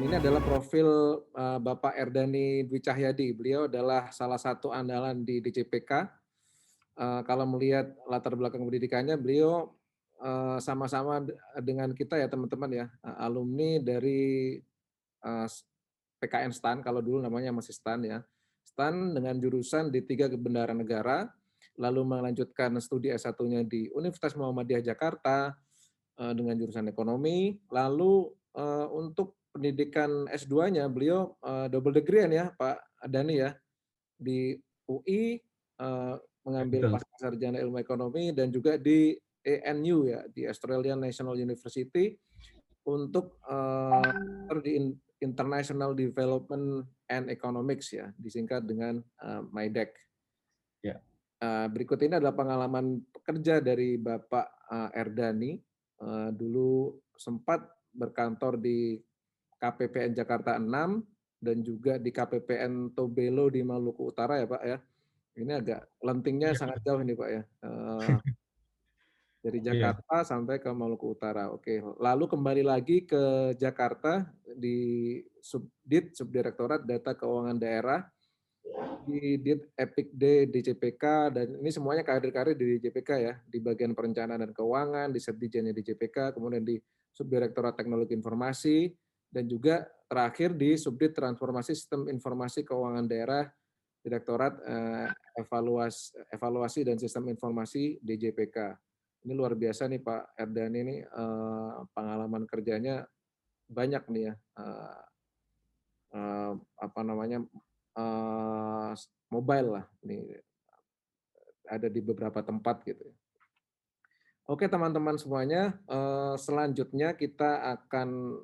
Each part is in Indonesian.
Dan ini adalah profil Bapak Erdani Dwi Cahyadi. Beliau adalah salah satu andalan di DJPK. Kalau melihat latar belakang pendidikannya, beliau sama-sama dengan kita ya teman-teman ya, alumni dari PKN STAN, kalau dulu namanya masih STAN ya. STAN dengan jurusan di 3 kebenaran negara, lalu melanjutkan studi S1-nya di Universitas Muhammadiyah Jakarta dengan jurusan ekonomi, lalu untuk pendidikan S2-nya beliau double degree ya Pak Dani ya, di UI mengambil Betul. pasca sarjana ilmu ekonomi dan juga di ANU ya, di Australian National University untuk di International Development and Economics ya, disingkat dengan MIDEC. Ya. Berikut ini adalah pengalaman pekerja dari Bapak Erdani. Dulu sempat berkantor di KPPN Jakarta 6 dan juga di KPPN Tobelo di Maluku Utara ya Pak ya. Ini agak lentingnya Iya. sangat jauh ini Pak ya. Dari Iya. Jakarta sampai ke Maluku Utara. Oke, lalu kembali lagi ke Jakarta di Subdirektorat Data Keuangan Daerah di Epic D DJPK, dan ini semuanya karir-karir di DJPK ya, di bagian perencanaan dan keuangan, di Setdijennya DJPK, kemudian di Subdirektorat Teknologi Informasi, dan juga terakhir di Subdit Transformasi Sistem Informasi Keuangan Daerah, Direktorat Evaluasi dan Sistem Informasi DJPK. Ini luar biasa nih Pak Erdani ini, pengalaman kerjanya banyak nih ya, apa namanya, mobile lah, ini ada di beberapa tempat gitu. Oke teman-teman semuanya, selanjutnya kita akan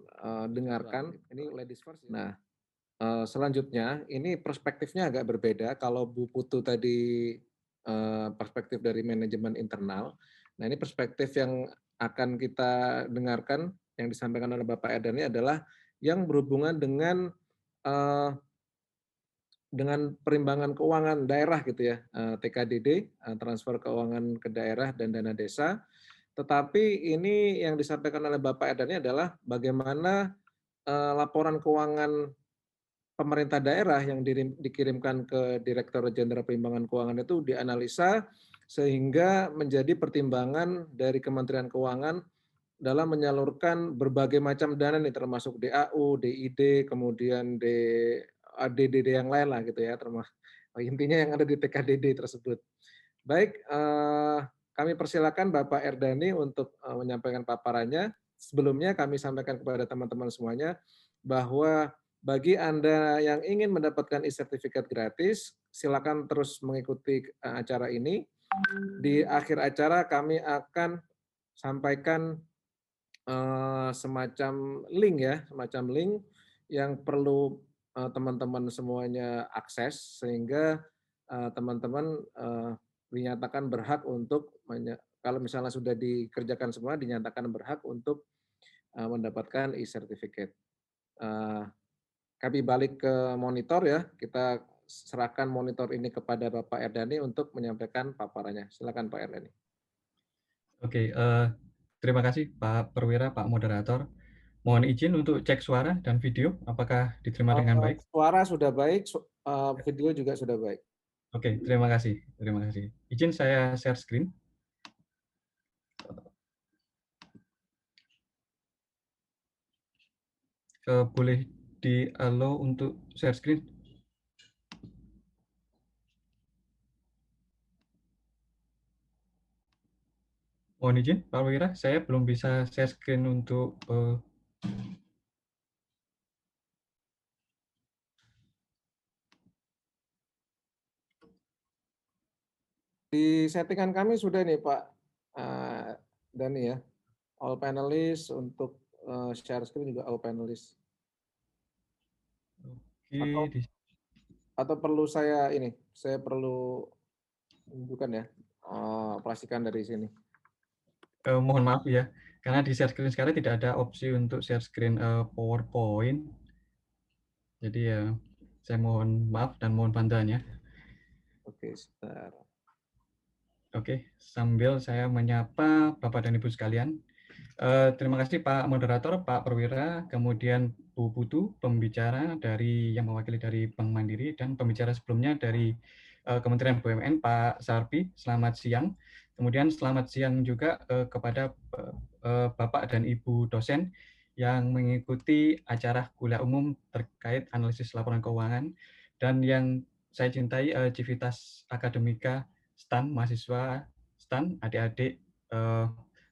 dengarkan ini ladies first. Nah, selanjutnya ini perspektifnya agak berbeda. Kalau Bu Putu tadi perspektif dari manajemen internal, nah ini perspektif yang akan kita dengarkan yang disampaikan oleh Bapak Erdani adalah yang berhubungan dengan perimbangan keuangan daerah gitu ya, TKDD, transfer keuangan ke daerah dan dana desa. Tetapi ini yang disampaikan oleh Bapak Erdani adalah bagaimana laporan keuangan pemerintah daerah yang dikirimkan ke Direktur Jenderal Perimbangan Keuangan itu dianalisa sehingga menjadi pertimbangan dari Kementerian Keuangan dalam menyalurkan berbagai macam dana nih, termasuk DAU, DID, kemudian DDD yang lain lah gitu ya, termasuk intinya yang ada di TKDD tersebut. Baik, kami persilakan Bapak Erdani untuk menyampaikan paparannya. Sebelumnya kami sampaikan kepada teman-teman semuanya bahwa bagi Anda yang ingin mendapatkan e-sertifikat gratis, silakan terus mengikuti acara ini. Di akhir acara kami akan sampaikan semacam link ya, semacam link yang perlu teman-teman semuanya akses sehingga teman-teman dinyatakan berhak untuk, kalau misalnya sudah dikerjakan semua, dinyatakan berhak untuk mendapatkan e-certificate. Kami balik ke monitor ya, kita serahkan monitor ini kepada Bapak Erdani untuk menyampaikan paparannya. Silakan Pak Erdani. Oke, terima kasih Pak Perwira, Pak Moderator. Mohon izin untuk cek suara dan video, apakah diterima dengan baik? Suara sudah baik, video juga sudah baik. Oke, terima kasih. Terima kasih. Izin saya share screen. Boleh di-allow untuk share screen? Mohon izin, Pak Perwira, saya belum bisa share screen untuk Di settingan kami sudah nih Pak Dani ya, all panelists untuk share screen juga all panelists. Oke, Atau perlu saya perlu tunjukkan ya, operasikan dari sini. mohon maaf ya, karena di share screen sekarang tidak ada opsi untuk share screen PowerPoint. Jadi ya, saya mohon maaf dan mohon bantuannya. Oke, sebentar. Oke, sambil saya menyapa Bapak dan Ibu sekalian, Terima kasih Pak Moderator, Pak Perwira, kemudian Bu Putu, pembicara yang mewakili dari Bank Mandiri, dan pembicara sebelumnya dari Kementerian BUMN, Pak Sarpi. Selamat siang. Kemudian selamat siang juga kepada Bapak dan Ibu dosen yang mengikuti acara kuliah umum terkait analisis laporan keuangan, dan yang saya cintai Civitas Akademika STAN, mahasiswa STAN, adik-adik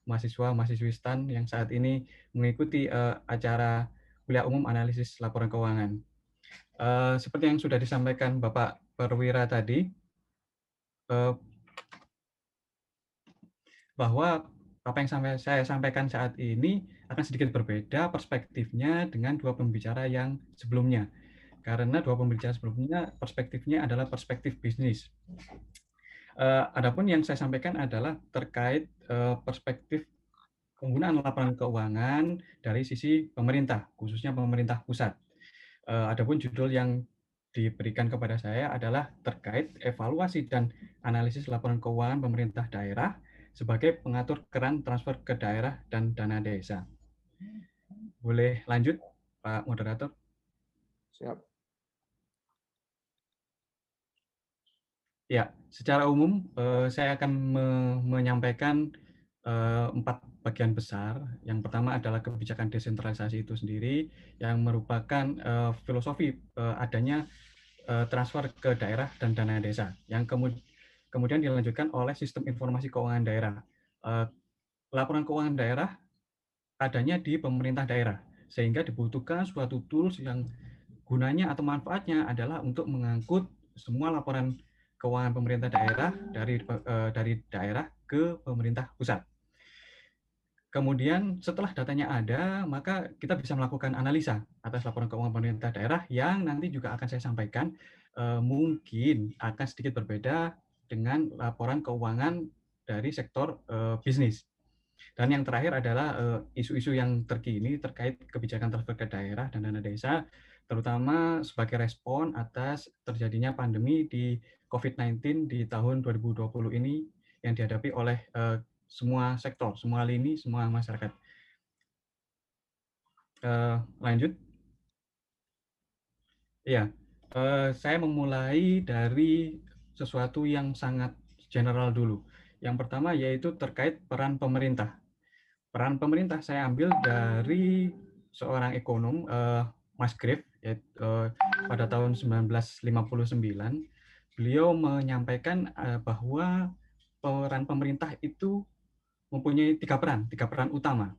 mahasiswa-mahasiswi STAN yang saat ini mengikuti acara kuliah umum analisis laporan keuangan. Seperti yang sudah disampaikan Bapak Perwira tadi, bahwa apa yang saya sampaikan saat ini akan sedikit berbeda perspektifnya dengan dua pembicara yang sebelumnya. Karena dua pembicara sebelumnya perspektifnya adalah perspektif bisnis. Adapun yang saya sampaikan adalah terkait perspektif penggunaan laporan keuangan dari sisi pemerintah, khususnya pemerintah pusat. Adapun judul yang diberikan kepada saya adalah terkait evaluasi dan analisis laporan keuangan pemerintah daerah sebagai pengatur keran transfer ke daerah dan dana desa. Boleh lanjut, Pak Moderator? Siap. Ya, secara umum saya akan menyampaikan 4 bagian besar. Yang pertama adalah kebijakan desentralisasi itu sendiri, yang merupakan filosofi adanya transfer ke daerah dan dana desa, yang kemudian dilanjutkan oleh sistem informasi keuangan daerah. Laporan keuangan daerah adanya di pemerintah daerah, sehingga dibutuhkan suatu tools yang gunanya atau manfaatnya adalah untuk mengangkut semua laporan keuangan pemerintah daerah dari daerah ke pemerintah pusat. Kemudian setelah datanya ada, maka kita bisa melakukan analisa atas laporan keuangan pemerintah daerah yang nanti juga akan saya sampaikan mungkin akan sedikit berbeda dengan laporan keuangan dari sektor bisnis. Dan yang terakhir adalah isu-isu yang terkini terkait kebijakan transfer ke daerah dan dana desa, terutama sebagai respon atas terjadinya pandemi di COVID-19 di tahun 2020 ini yang dihadapi oleh semua sektor, semua lini, semua masyarakat. Lanjut. Ya, saya memulai dari sesuatu yang sangat general dulu. Yang pertama yaitu terkait peran pemerintah. Peran pemerintah saya ambil dari seorang ekonom, Mas Grave, pada tahun 1959. Beliau menyampaikan bahwa peran pemerintah itu mempunyai tiga peran utama.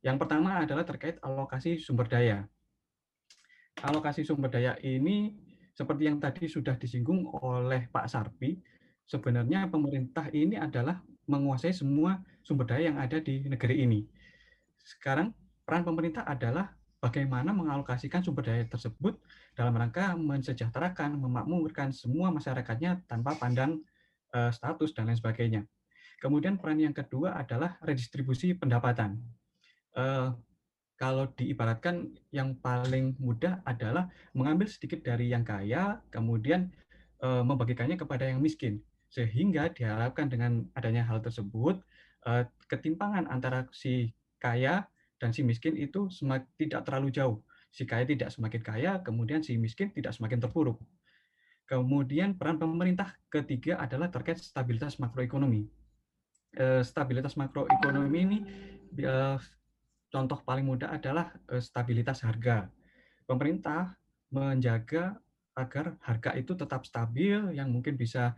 Yang pertama adalah terkait alokasi sumber daya. Alokasi sumber daya ini, seperti yang tadi sudah disinggung oleh Pak Sarpi, sebenarnya pemerintah ini adalah menguasai semua sumber daya yang ada di negeri ini. Sekarang peran pemerintah adalah bagaimana mengalokasikan sumber daya tersebut dalam rangka mensejahterakan, memakmurkan semua masyarakatnya tanpa pandang status dan lain sebagainya. Kemudian peran yang kedua adalah redistribusi pendapatan. Kalau diibaratkan yang paling mudah adalah mengambil sedikit dari yang kaya, kemudian membagikannya kepada yang miskin. Sehingga diharapkan dengan adanya hal tersebut, ketimpangan antara si kaya dan si miskin itu tidak terlalu jauh. Si kaya tidak semakin kaya, kemudian si miskin tidak semakin terpuruk. Kemudian peran pemerintah ketiga adalah terkait stabilitas makroekonomi. Stabilitas makroekonomi ini contoh paling mudah adalah stabilitas harga. Pemerintah menjaga agar harga itu tetap stabil, yang mungkin bisa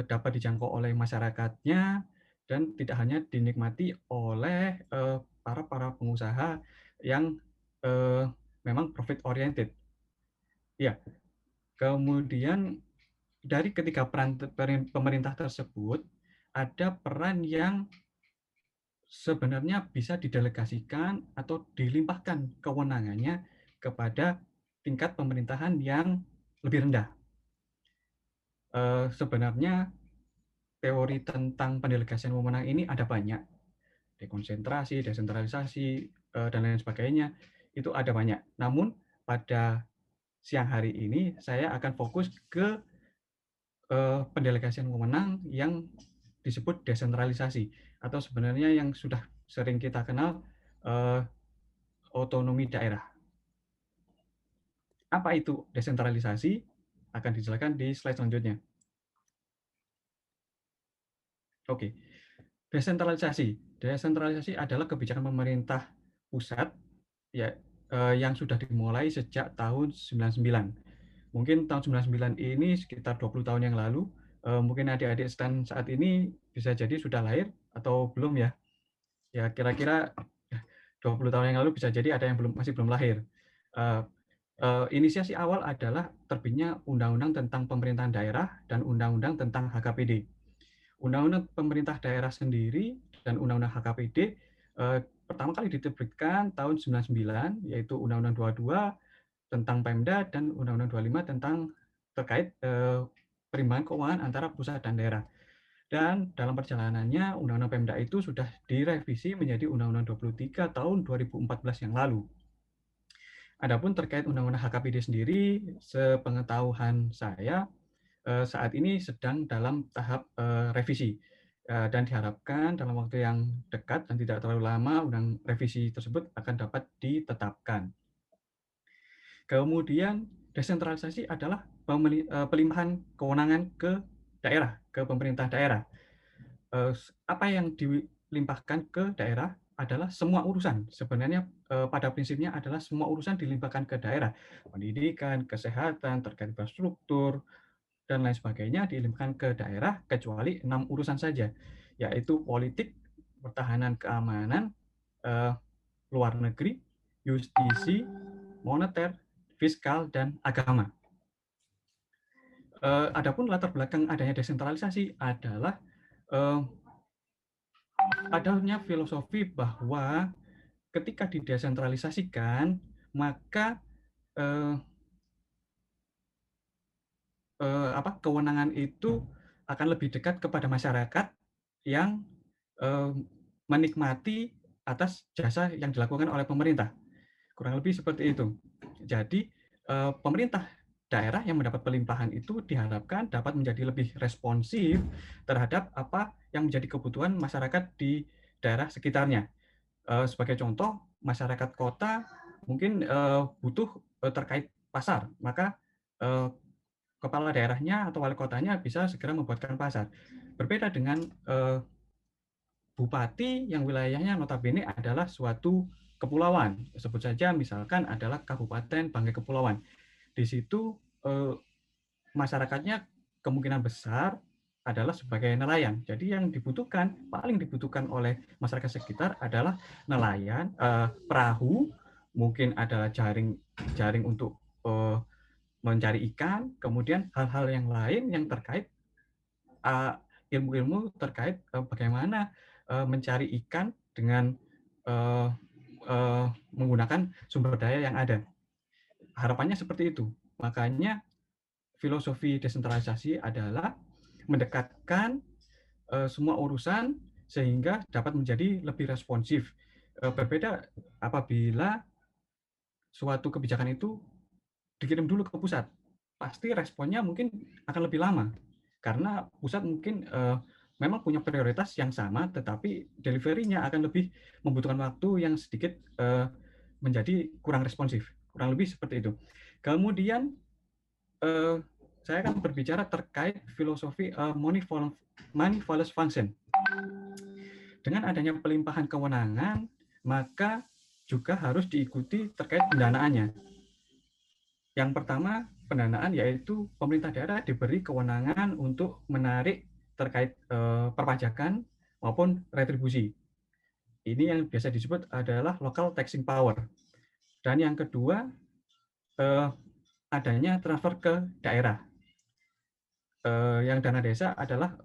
dapat dijangkau oleh masyarakatnya dan tidak hanya dinikmati oleh para pengusaha yang memang profit oriented. Ya, kemudian dari ketiga peran pemerintah tersebut ada peran yang sebenarnya bisa didelegasikan atau dilimpahkan kewenangannya kepada tingkat pemerintahan yang lebih rendah. Sebenarnya teori tentang pendelegasian wewenang ini ada banyak, dekonsentrasi, desentralisasi, dan lain sebagainya, itu ada banyak. Namun pada siang hari ini saya akan fokus ke pendelegasian wewenang yang disebut desentralisasi, atau sebenarnya yang sudah sering kita kenal otonomi daerah. Apa itu desentralisasi? Akan dijelaskan di slide selanjutnya. Oke, desentralisasi. Desentralisasi adalah kebijakan pemerintah pusat ya yang sudah dimulai sejak tahun 99. Mungkin tahun 99 ini sekitar 20 tahun yang lalu. Mungkin adik-adik STAN saat ini bisa jadi sudah lahir atau belum ya. Ya kira-kira 20 tahun yang lalu bisa jadi ada yang masih belum lahir. Inisiasi awal adalah terbitnya Undang-Undang tentang Pemerintahan Daerah dan Undang-Undang tentang HKPD. Undang-Undang Pemerintah Daerah sendiri dan Undang-Undang HKPD pertama kali diterbitkan tahun 99, yaitu Undang-Undang 22 tentang Pemda dan Undang-Undang 25 tentang terkait perimbangan keuangan antara pusat dan daerah. Dan dalam perjalanannya, Undang-Undang Pemda itu sudah direvisi menjadi Undang-Undang 23 tahun 2014 yang lalu. Adapun terkait Undang-Undang HKPD sendiri, sepengetahuan saya, saat ini sedang dalam tahap revisi. Dan diharapkan dalam waktu yang dekat dan tidak terlalu lama, undang revisi tersebut akan dapat ditetapkan. Kemudian desentralisasi adalah pelimpahan kewenangan ke daerah, ke pemerintah daerah. Apa yang dilimpahkan ke daerah adalah semua urusan. Sebenarnya pada prinsipnya adalah semua urusan dilimpahkan ke daerah. Pendidikan, kesehatan, terkait infrastruktur, dan lain sebagainya dilimpahkan ke daerah kecuali 6 urusan saja, yaitu politik, pertahanan keamanan, luar negeri, justisi, moneter, fiskal, dan agama. Adapun latar belakang adanya desentralisasi adalah adanya filosofi bahwa ketika didesentralisasikan, maka kewenangan itu akan lebih dekat kepada masyarakat yang menikmati atas jasa yang dilakukan oleh pemerintah. Kurang lebih seperti itu. Jadi pemerintah daerah yang mendapat pelimpahan itu diharapkan dapat menjadi lebih responsif terhadap apa yang menjadi kebutuhan masyarakat di daerah sekitarnya. Sebagai contoh, masyarakat kota mungkin butuh terkait pasar, maka kepala daerahnya atau wali kotanya bisa segera membuatkan pasar. Berbeda dengan bupati yang wilayahnya notabene adalah suatu kepulauan. Sebut saja misalkan adalah Kabupaten Banggai Kepulauan. Di situ masyarakatnya kemungkinan besar adalah sebagai nelayan. Jadi yang dibutuhkan, paling dibutuhkan oleh masyarakat sekitar adalah nelayan, perahu, mungkin adalah jaring untuk mencari ikan, kemudian hal-hal yang lain yang terkait ilmu-ilmu terkait bagaimana mencari ikan dengan menggunakan sumber daya yang ada. Harapannya seperti itu. Makanya filosofi desentralisasi adalah mendekatkan semua urusan sehingga dapat menjadi lebih responsif. Berbeda apabila suatu kebijakan itu dikirim dulu ke pusat, pasti responnya mungkin akan lebih lama karena pusat mungkin memang punya prioritas yang sama, tetapi delivery-nya akan lebih membutuhkan waktu yang sedikit menjadi kurang responsif, kurang lebih seperti itu. Kemudian saya akan berbicara terkait filosofi manifold function. Dengan adanya pelimpahan kewenangan, maka juga harus diikuti terkait pendanaannya. Yang pertama, pendanaan yaitu pemerintah daerah diberi kewenangan untuk menarik terkait perpajakan maupun retribusi. Ini yang biasa disebut adalah local taxing power. Dan yang kedua, adanya transfer ke daerah. Yang dana desa adalah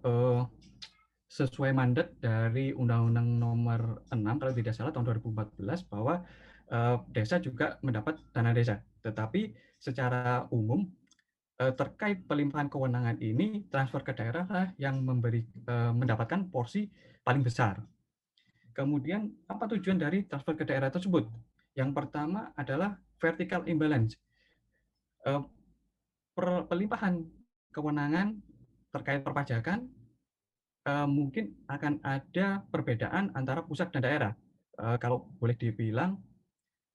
sesuai mandat dari Undang-Undang Nomor 6 kalau tidak salah tahun 2014 bahwa desa juga mendapat dana desa. Tetapi secara umum terkait pelimpahan kewenangan ini transfer ke daerah lah yang mendapatkan porsi paling besar. Kemudian apa tujuan dari transfer ke daerah tersebut? Yang pertama adalah vertical imbalance. Pelimpahan kewenangan terkait perpajakan mungkin akan ada perbedaan antara pusat dan daerah. Kalau boleh dibilang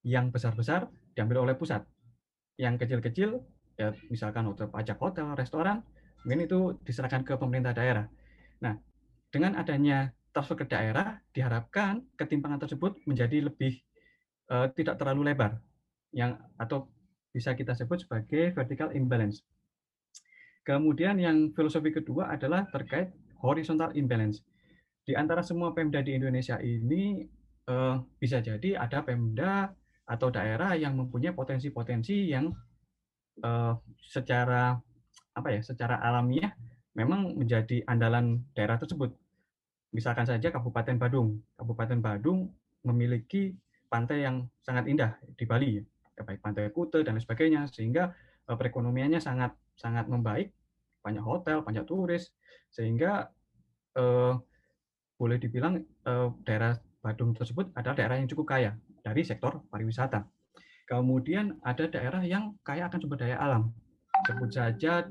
yang besar-besar diambil oleh pusat, yang kecil-kecil ya misalkan untuk pajak hotel, restoran, mungkin itu diserahkan ke pemerintah daerah. Nah, dengan adanya transfer ke daerah, diharapkan ketimpangan tersebut menjadi lebih tidak terlalu lebar, yang atau bisa kita sebut sebagai vertical imbalance. Kemudian yang filosofi kedua adalah terkait horizontal imbalance. Di antara semua Pemda di Indonesia ini bisa jadi ada Pemda atau daerah yang mempunyai potensi-potensi yang secara apa ya, secara alamiah memang menjadi andalan daerah tersebut. Misalkan saja Kabupaten Badung. Kabupaten Badung memiliki pantai yang sangat indah di Bali, ya, baik Pantai Kute dan lain sebagainya, sehingga perekonomiannya sangat sangat membaik, banyak hotel, banyak turis, sehingga eh, boleh dibilang daerah Badung tersebut adalah daerah yang cukup kaya dari sektor pariwisata. Kemudian ada daerah yang kaya akan sumber daya alam. Sebut saja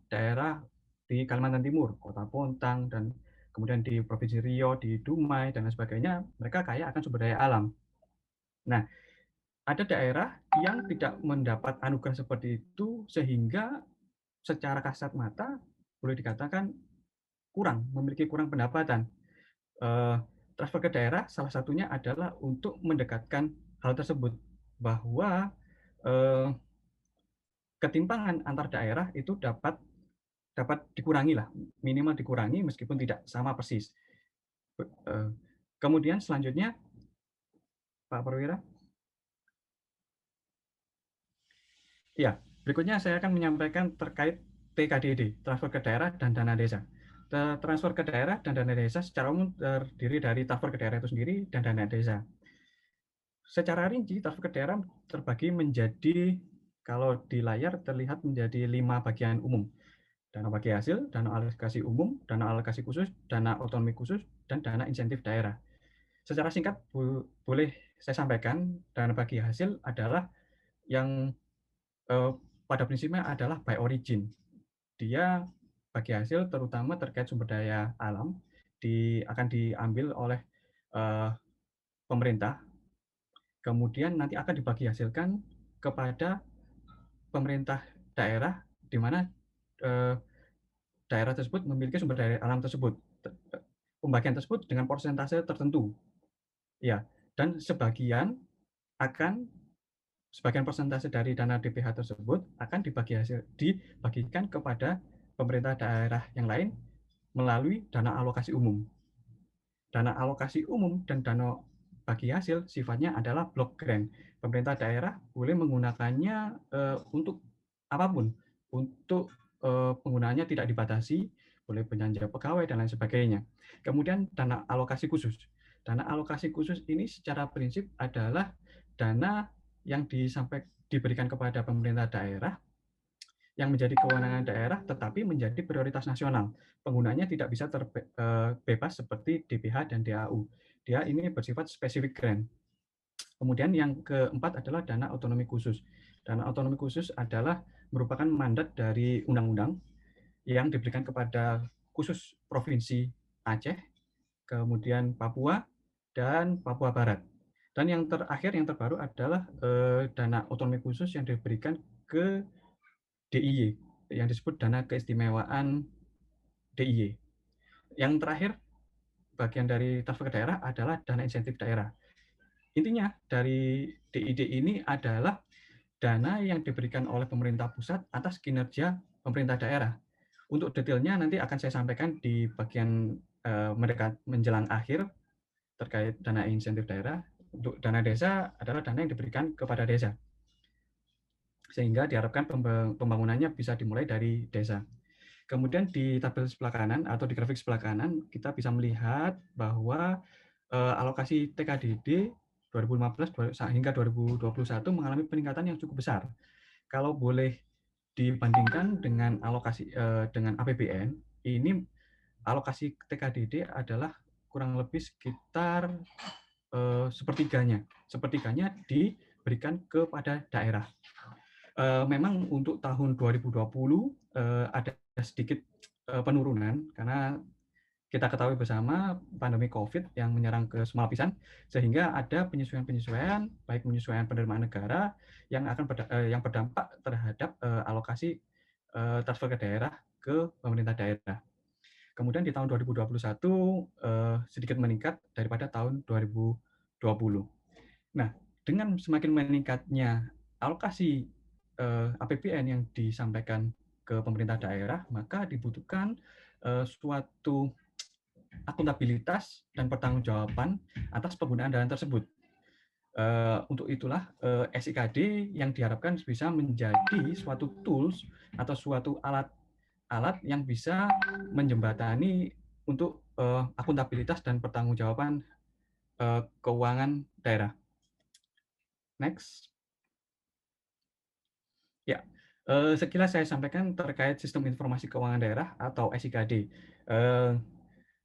daerah di Kalimantan Timur, Kota Bontang, dan kemudian di Provinsi Riau, di Dumai, dan lain sebagainya, mereka kaya akan sumber daya alam. Nah, ada daerah yang tidak mendapat anugerah seperti itu, sehingga secara kasat mata boleh dikatakan memiliki kurang pendapatan. Transfer ke daerah salah satunya adalah untuk mendekatkan hal tersebut, bahwa ketimpangan antar daerah itu dapat dapat dikurangi lah, minimal dikurangi meskipun tidak sama persis. Kemudian selanjutnya, Pak Perwira, ya, berikutnya saya akan menyampaikan terkait TKDD, transfer ke daerah dan dana desa. Transfer ke daerah dan dana desa secara umum terdiri dari transfer ke daerah itu sendiri dan dana desa. Secara rinci, transfer ke daerah terbagi menjadi, kalau di layar terlihat menjadi 5 bagian umum. Dana bagi hasil, dana alokasi umum, dana alokasi khusus, dana otonomi khusus, dan dana insentif daerah. Secara singkat boleh saya sampaikan, dana bagi hasil adalah yang pada prinsipnya adalah by origin. Dia bagi hasil terutama terkait sumber daya alam akan diambil oleh pemerintah, kemudian nanti akan dibagi hasilkan kepada pemerintah daerah, di mana daerah tersebut memiliki sumber daya alam tersebut. Pembagian tersebut dengan persentase tertentu, ya, dan sebagian persentase dari dana DPH tersebut akan dibagikan kepada pemerintah daerah yang lain melalui dana alokasi umum. Dana alokasi umum dan dana bagi hasil sifatnya adalah block grant. Pemerintah daerah boleh menggunakannya untuk apapun, untuk penggunaannya tidak dibatasi, boleh belanja pegawai dan lain sebagainya. Kemudian dana alokasi khusus. Dana alokasi khusus ini secara prinsip adalah dana yang diberikan kepada pemerintah daerah yang menjadi kewenangan daerah tetapi menjadi prioritas nasional. Penggunanya tidak bisa bebas seperti DPH dan DAU. Dia ini bersifat spesifik grant. Kemudian yang keempat adalah dana otonomi khusus. Dana otonomi khusus adalah merupakan mandat dari undang-undang yang diberikan kepada khusus Provinsi Aceh, kemudian Papua, dan Papua Barat. Dan yang terakhir, yang terbaru adalah dana otonomi khusus yang diberikan ke DIY, yang disebut dana keistimewaan DIY. Yang terakhir, bagian dari transfer ke daerah adalah dana insentif daerah. Intinya dari DID ini adalah dana yang diberikan oleh pemerintah pusat atas kinerja pemerintah daerah. Untuk detailnya nanti akan saya sampaikan di bagian menjelang akhir terkait dana insentif daerah. Untuk dana desa adalah dana yang diberikan kepada desa, sehingga diharapkan pembangunannya bisa dimulai dari desa. Kemudian di tabel sebelah kanan atau di grafik sebelah kanan kita bisa melihat bahwa alokasi TKDD 2015 hingga 2021 mengalami peningkatan yang cukup besar. Kalau boleh dibandingkan dengan alokasi dengan APBN, ini alokasi TKDD adalah kurang lebih sekitar sepertiganya diberikan kepada daerah. Memang untuk tahun 2020 ada sedikit penurunan karena kita ketahui bersama pandemi COVID yang menyerang ke semua lapisan, sehingga ada penyesuaian-penyesuaian, baik penyesuaian penerimaan negara yang akan yang berdampak terhadap alokasi transfer ke daerah ke pemerintah daerah. Kemudian di tahun 2021 sedikit meningkat daripada tahun 2020. Nah, dengan semakin meningkatnya alokasi APBN yang disampaikan ke pemerintah daerah, maka dibutuhkan suatu akuntabilitas dan pertanggungjawaban atas penggunaan dana tersebut. Untuk itulah SIKD yang diharapkan bisa menjadi suatu tools atau suatu alat yang bisa menjembatani untuk akuntabilitas dan pertanggungjawaban keuangan daerah. Next. Ya, sekilas saya sampaikan terkait sistem informasi keuangan daerah atau SIKD.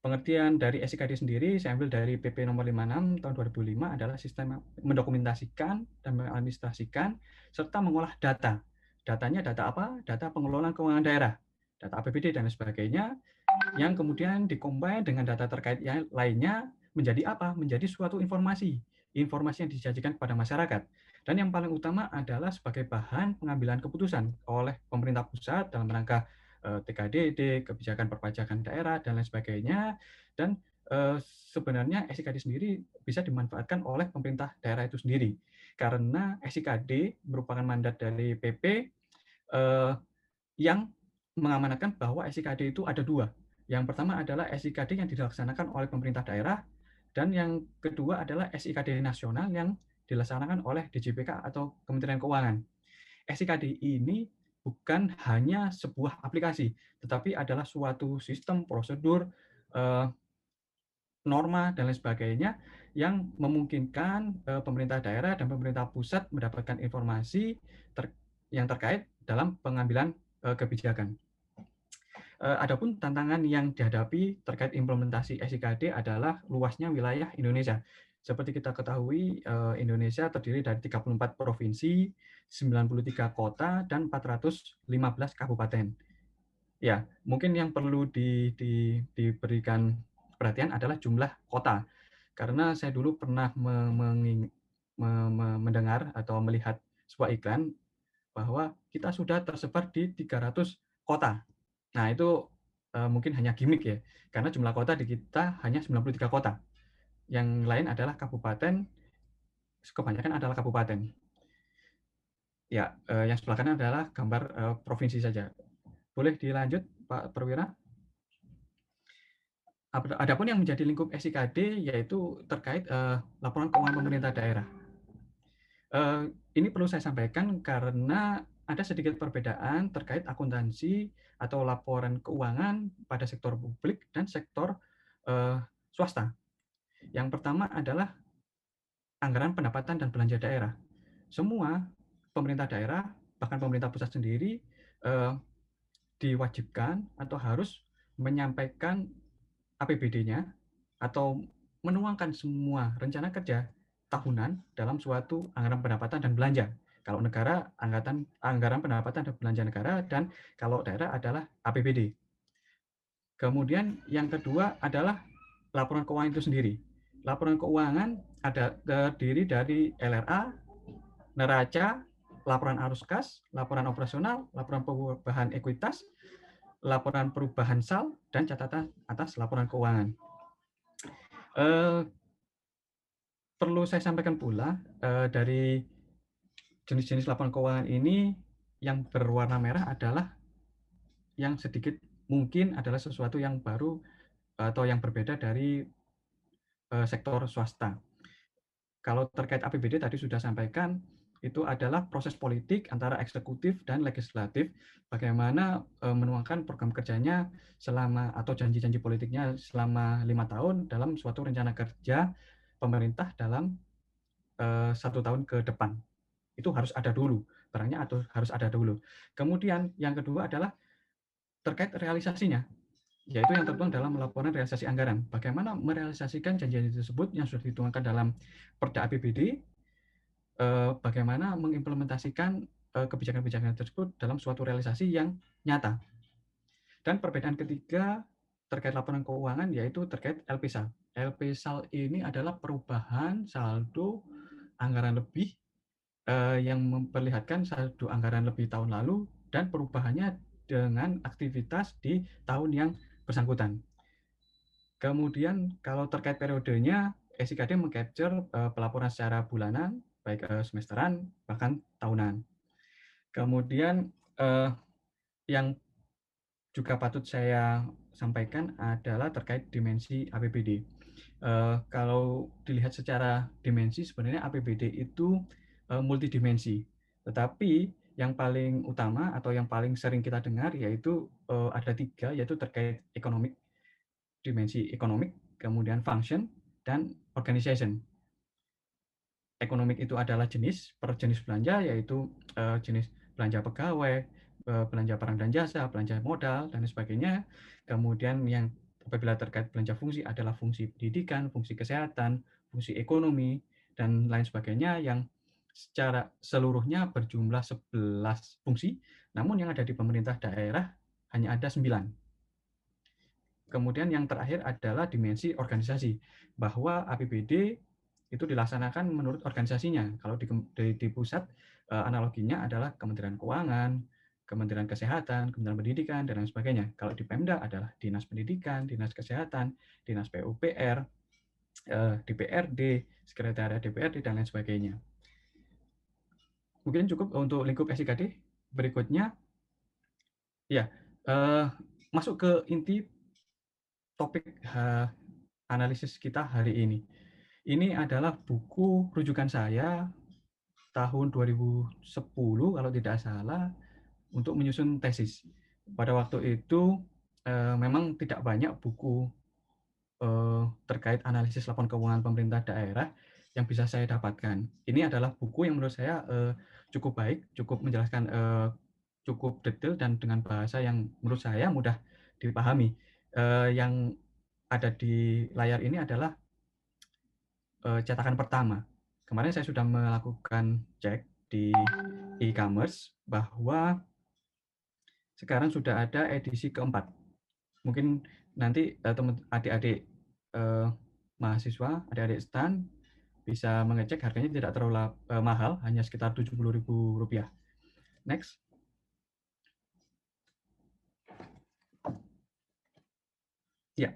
Pengertian dari SIKD sendiri saya ambil dari PP nomor 56 tahun 2005 adalah sistem mendokumentasikan dan mengadministrasikan serta mengolah data. Datanya data apa? Data pengelolaan keuangan daerah, data APBD dan sebagainya, yang kemudian dikombin dengan data terkait yang lainnya menjadi apa? Menjadi suatu informasi yang disajikan kepada masyarakat. Dan yang paling utama adalah sebagai bahan pengambilan keputusan oleh pemerintah pusat dalam rangka TKDD, kebijakan perpajakan daerah, dan lain sebagainya. Dan sebenarnya SIKD sendiri bisa dimanfaatkan oleh pemerintah daerah itu sendiri. Karena SIKD merupakan mandat dari PP yang mengamanatkan bahwa SIKD itu ada dua. Yang pertama adalah SIKD yang dilaksanakan oleh pemerintah daerah, dan yang kedua adalah SIKD nasional yang dilaksanakan oleh DJPK atau Kementerian Keuangan. SIKD ini bukan hanya sebuah aplikasi, tetapi adalah suatu sistem, prosedur, norma, dan lain sebagainya yang memungkinkan pemerintah daerah dan pemerintah pusat mendapatkan informasi yang terkait dalam pengambilan kebijakan. Adapun tantangan yang dihadapi terkait implementasi SIKD adalah luasnya wilayah Indonesia. Seperti kita ketahui, Indonesia terdiri dari 34 provinsi, 93 kota, dan 415 kabupaten. Ya, mungkin yang perlu diberikan perhatian adalah jumlah kota. Karena saya dulu pernah mendengar atau melihat sebuah iklan bahwa kita sudah tersebar di 300 kota. Nah, itu mungkin hanya gimmick ya, karena jumlah kota di kita hanya 93 kota. Yang lain adalah kabupaten, kebanyakan adalah kabupaten. Ya, yang sebelah kanan adalah gambar provinsi saja. Boleh dilanjut, Pak Perwira? Adapun yang menjadi lingkup SIKD yaitu terkait laporan keuangan pemerintah daerah. Ini perlu saya sampaikan karena ada sedikit perbedaan terkait akuntansi atau laporan keuangan pada sektor publik dan sektor swasta. Yang pertama adalah anggaran pendapatan dan belanja daerah. Semua pemerintah daerah, bahkan pemerintah pusat sendiri, diwajibkan atau harus menyampaikan APBD-nya atau menuangkan semua rencana kerja tahunan dalam suatu anggaran pendapatan dan belanja. Kalau negara, anggaran pendapatan dan belanja negara, dan kalau daerah adalah APBD. Kemudian yang kedua adalah laporan keuangan itu sendiri. Laporan keuangan terdiri dari LRA, neraca, laporan arus kas, laporan operasional, laporan perubahan ekuitas, laporan perubahan SAL, dan catatan atas laporan keuangan. Perlu saya sampaikan pula dari jenis-jenis laporan keuangan ini yang berwarna merah adalah yang sedikit mungkin adalah sesuatu yang baru atau yang berbeda dari sektor swasta. Kalau terkait APBD tadi sudah sampaikan, itu adalah proses politik antara eksekutif dan legislatif, bagaimana menuangkan program kerjanya selama atau janji-janji politiknya selama 5 tahun dalam suatu rencana kerja pemerintah dalam 1 tahun ke depan. Itu harus ada dulu, barangnya atau harus ada dulu. Kemudian yang kedua adalah terkait realisasinya, yaitu yang tertuang dalam laporan realisasi anggaran. Bagaimana merealisasikan janji-janji tersebut yang sudah dituangkan dalam Perda APBD, bagaimana mengimplementasikan kebijakan-kebijakan tersebut dalam suatu realisasi yang nyata. Dan perbedaan ketiga terkait laporan keuangan yaitu terkait LPSAL. LPSAL ini adalah perubahan saldo anggaran lebih yang memperlihatkan saldo anggaran lebih tahun lalu dan perubahannya dengan aktivitas di tahun yang bersangkutan. Kemudian kalau terkait periodenya, SIKD meng-capture pelaporan secara bulanan, baik semesteran, bahkan tahunan. Kemudian yang juga patut saya sampaikan adalah terkait dimensi APBD. Kalau dilihat secara dimensi, sebenarnya APBD itu multidimensi. Tetapi yang paling utama atau yang paling sering kita dengar yaitu ada 3, yaitu terkait ekonomik, dimensi ekonomik, kemudian function, dan organization. Ekonomik itu adalah per jenis belanja, yaitu jenis belanja pegawai, belanja barang dan jasa, belanja modal, dan sebagainya. Kemudian yang apabila terkait belanja fungsi adalah fungsi pendidikan, fungsi kesehatan, fungsi ekonomi, dan lain sebagainya yang secara seluruhnya berjumlah 11 fungsi, namun yang ada di pemerintah daerah hanya ada 9. Kemudian yang terakhir adalah dimensi organisasi, bahwa APBD itu dilaksanakan menurut organisasinya. Kalau di pusat, analoginya adalah Kementerian Keuangan, Kementerian Kesehatan, Kementerian Pendidikan, dan lain sebagainya. Kalau di Pemda adalah Dinas Pendidikan, Dinas Kesehatan, Dinas PUPR, DPRD, Sekretariat DPRD, dan lain sebagainya. Mungkin cukup untuk lingkup SIKD. Berikutnya, ya, masuk ke inti topik analisis kita hari ini. Ini adalah buku rujukan saya tahun 2010 kalau tidak salah untuk menyusun tesis. Pada waktu itu memang tidak banyak buku terkait analisis laporan keuangan pemerintah daerah yang bisa saya dapatkan. Ini adalah buku yang menurut saya cukup baik, cukup menjelaskan cukup detail dan dengan bahasa yang menurut saya mudah dipahami. Yang ada di layar ini adalah cetakan pertama. Kemarin saya sudah melakukan cek di e-commerce bahwa sekarang sudah ada edisi keempat. Mungkin nanti teman adik-adik mahasiswa, adik-adik STAN bisa mengecek, harganya tidak terlalu mahal, hanya sekitar Rp70.000. Next. Ya,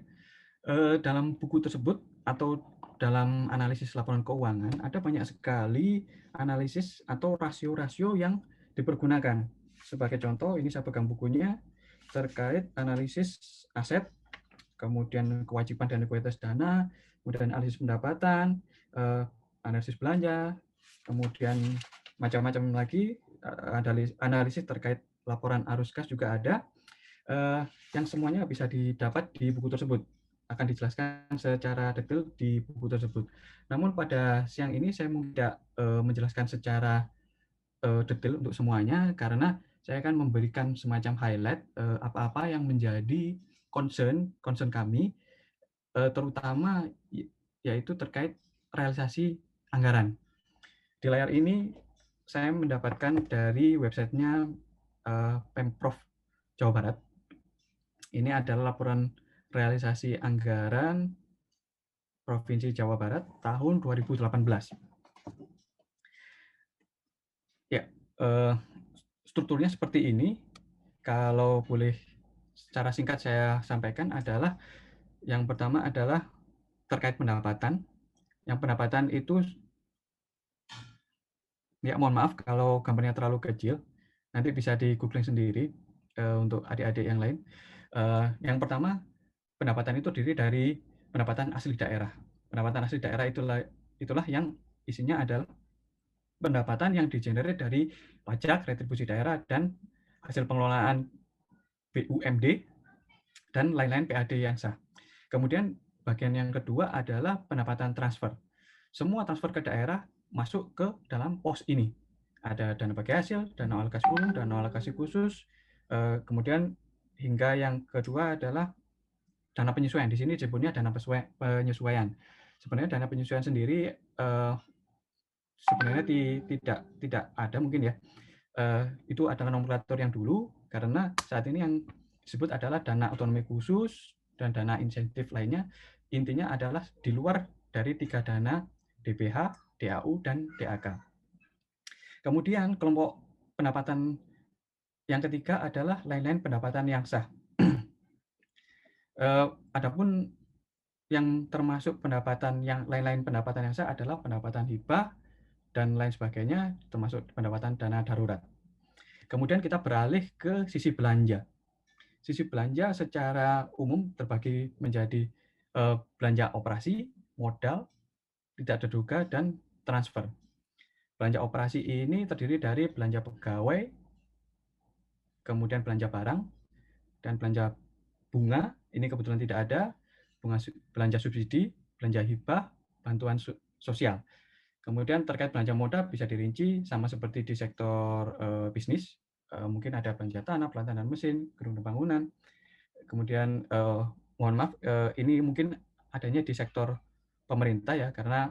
dalam buku tersebut atau dalam analisis laporan keuangan ada banyak sekali analisis atau rasio-rasio yang dipergunakan. Sebagai contoh, ini saya pegang bukunya terkait analisis aset, kemudian kewajiban dan likuiditas dana, kemudian analisis pendapatan, analisis belanja, kemudian macam-macam lagi analisis terkait laporan arus kas juga ada, yang semuanya bisa didapat di buku tersebut. Akan dijelaskan secara detail di buku tersebut. Namun pada siang ini saya tidak menjelaskan secara detail untuk semuanya karena saya akan memberikan semacam highlight apa-apa yang menjadi concern kami, terutama yaitu terkait realisasi anggaran. Di layar ini saya mendapatkan dari websitenya Pemprov Jawa Barat. Ini adalah laporan realisasi anggaran Provinsi Jawa Barat tahun 2018. Ya, strukturnya seperti ini. Kalau boleh secara singkat saya sampaikan adalah yang pertama adalah terkait pendapatan. Yang pendapatan itu, ya mohon maaf kalau gambarnya terlalu kecil, nanti bisa di googling sendiri untuk adik-adik yang lain. Yang pertama, pendapatan itu terdiri dari pendapatan asli daerah. Pendapatan asli daerah itulah yang isinya adalah pendapatan yang digenerate dari pajak, retribusi daerah, dan hasil pengelolaan BUMD, dan lain-lain PAD yang sah. Kemudian bagian yang kedua adalah pendapatan transfer. Semua transfer ke daerah masuk ke dalam pos ini. Ada dana bagi hasil, dana alokasi umum, dana alokasi khusus, kemudian hingga yang kedua adalah dana penyesuaian. Di sini disebutnya dana penyesuaian. Sebenarnya dana penyesuaian sendiri sebenarnya tidak ada mungkin ya. Itu adalah nomenklatur yang dulu, karena saat ini yang disebut adalah dana otonomi khusus, dan dana insentif lainnya, intinya adalah di luar dari 3 dana DPH, DAU, dan DAK. Kemudian kelompok pendapatan yang ketiga adalah lain-lain pendapatan yang sah. Adapun yang termasuk pendapatan yang lain-lain pendapatan yang sah adalah pendapatan hibah dan lain sebagainya, termasuk pendapatan dana darurat. Kemudian kita beralih ke sisi belanja. Sisi belanja secara umum terbagi menjadi belanja operasi, modal, tidak terduga, dan transfer. Belanja operasi ini terdiri dari belanja pegawai, kemudian belanja barang, dan belanja bunga. Ini kebetulan tidak ada. Belanja subsidi, belanja hibah, bantuan sosial. Kemudian terkait belanja modal bisa dirinci sama seperti di sektor bisnis. Mungkin ada belanja tanah, pelatanan mesin, gedung dan bangunan. Kemudian mohon maaf, ini mungkin adanya di sektor pemerintah ya, karena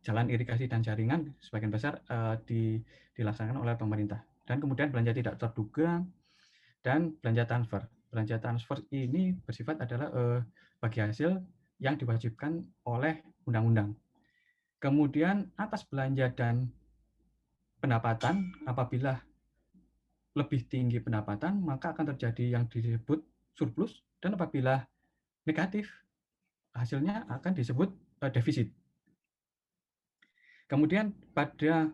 jalan irigasi dan jaringan sebagian besar dilaksanakan oleh pemerintah. Dan kemudian belanja tidak terduga dan belanja transfer. Belanja transfer ini bersifat adalah bagi hasil yang diwajibkan oleh undang-undang. Kemudian atas belanja dan pendapatan, apabila lebih tinggi pendapatan, maka akan terjadi yang disebut surplus, dan apabila negatif, hasilnya akan disebut defisit. Kemudian pada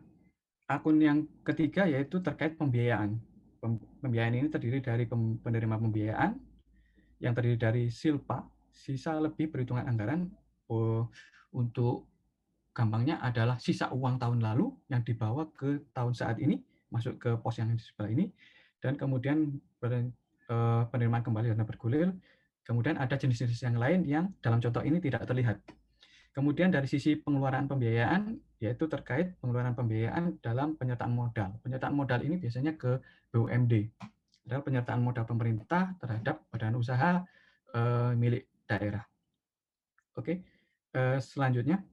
akun yang ketiga yaitu terkait pembiayaan. Pembiayaan ini terdiri dari penerima pembiayaan yang terdiri dari silpa, sisa lebih perhitungan anggaran. Untuk gampangnya adalah sisa uang tahun lalu yang dibawa ke tahun saat ini, masuk ke pos yang di sebelah ini, dan kemudian penerimaan kembali dana bergulir. Kemudian ada jenis-jenis yang lain yang dalam contoh ini tidak terlihat. Kemudian dari sisi pengeluaran pembiayaan, yaitu terkait pengeluaran pembiayaan dalam penyertaan modal. Penyertaan modal ini biasanya ke BUMD, adalah penyertaan modal pemerintah terhadap badan usaha milik daerah. Oke, selanjutnya.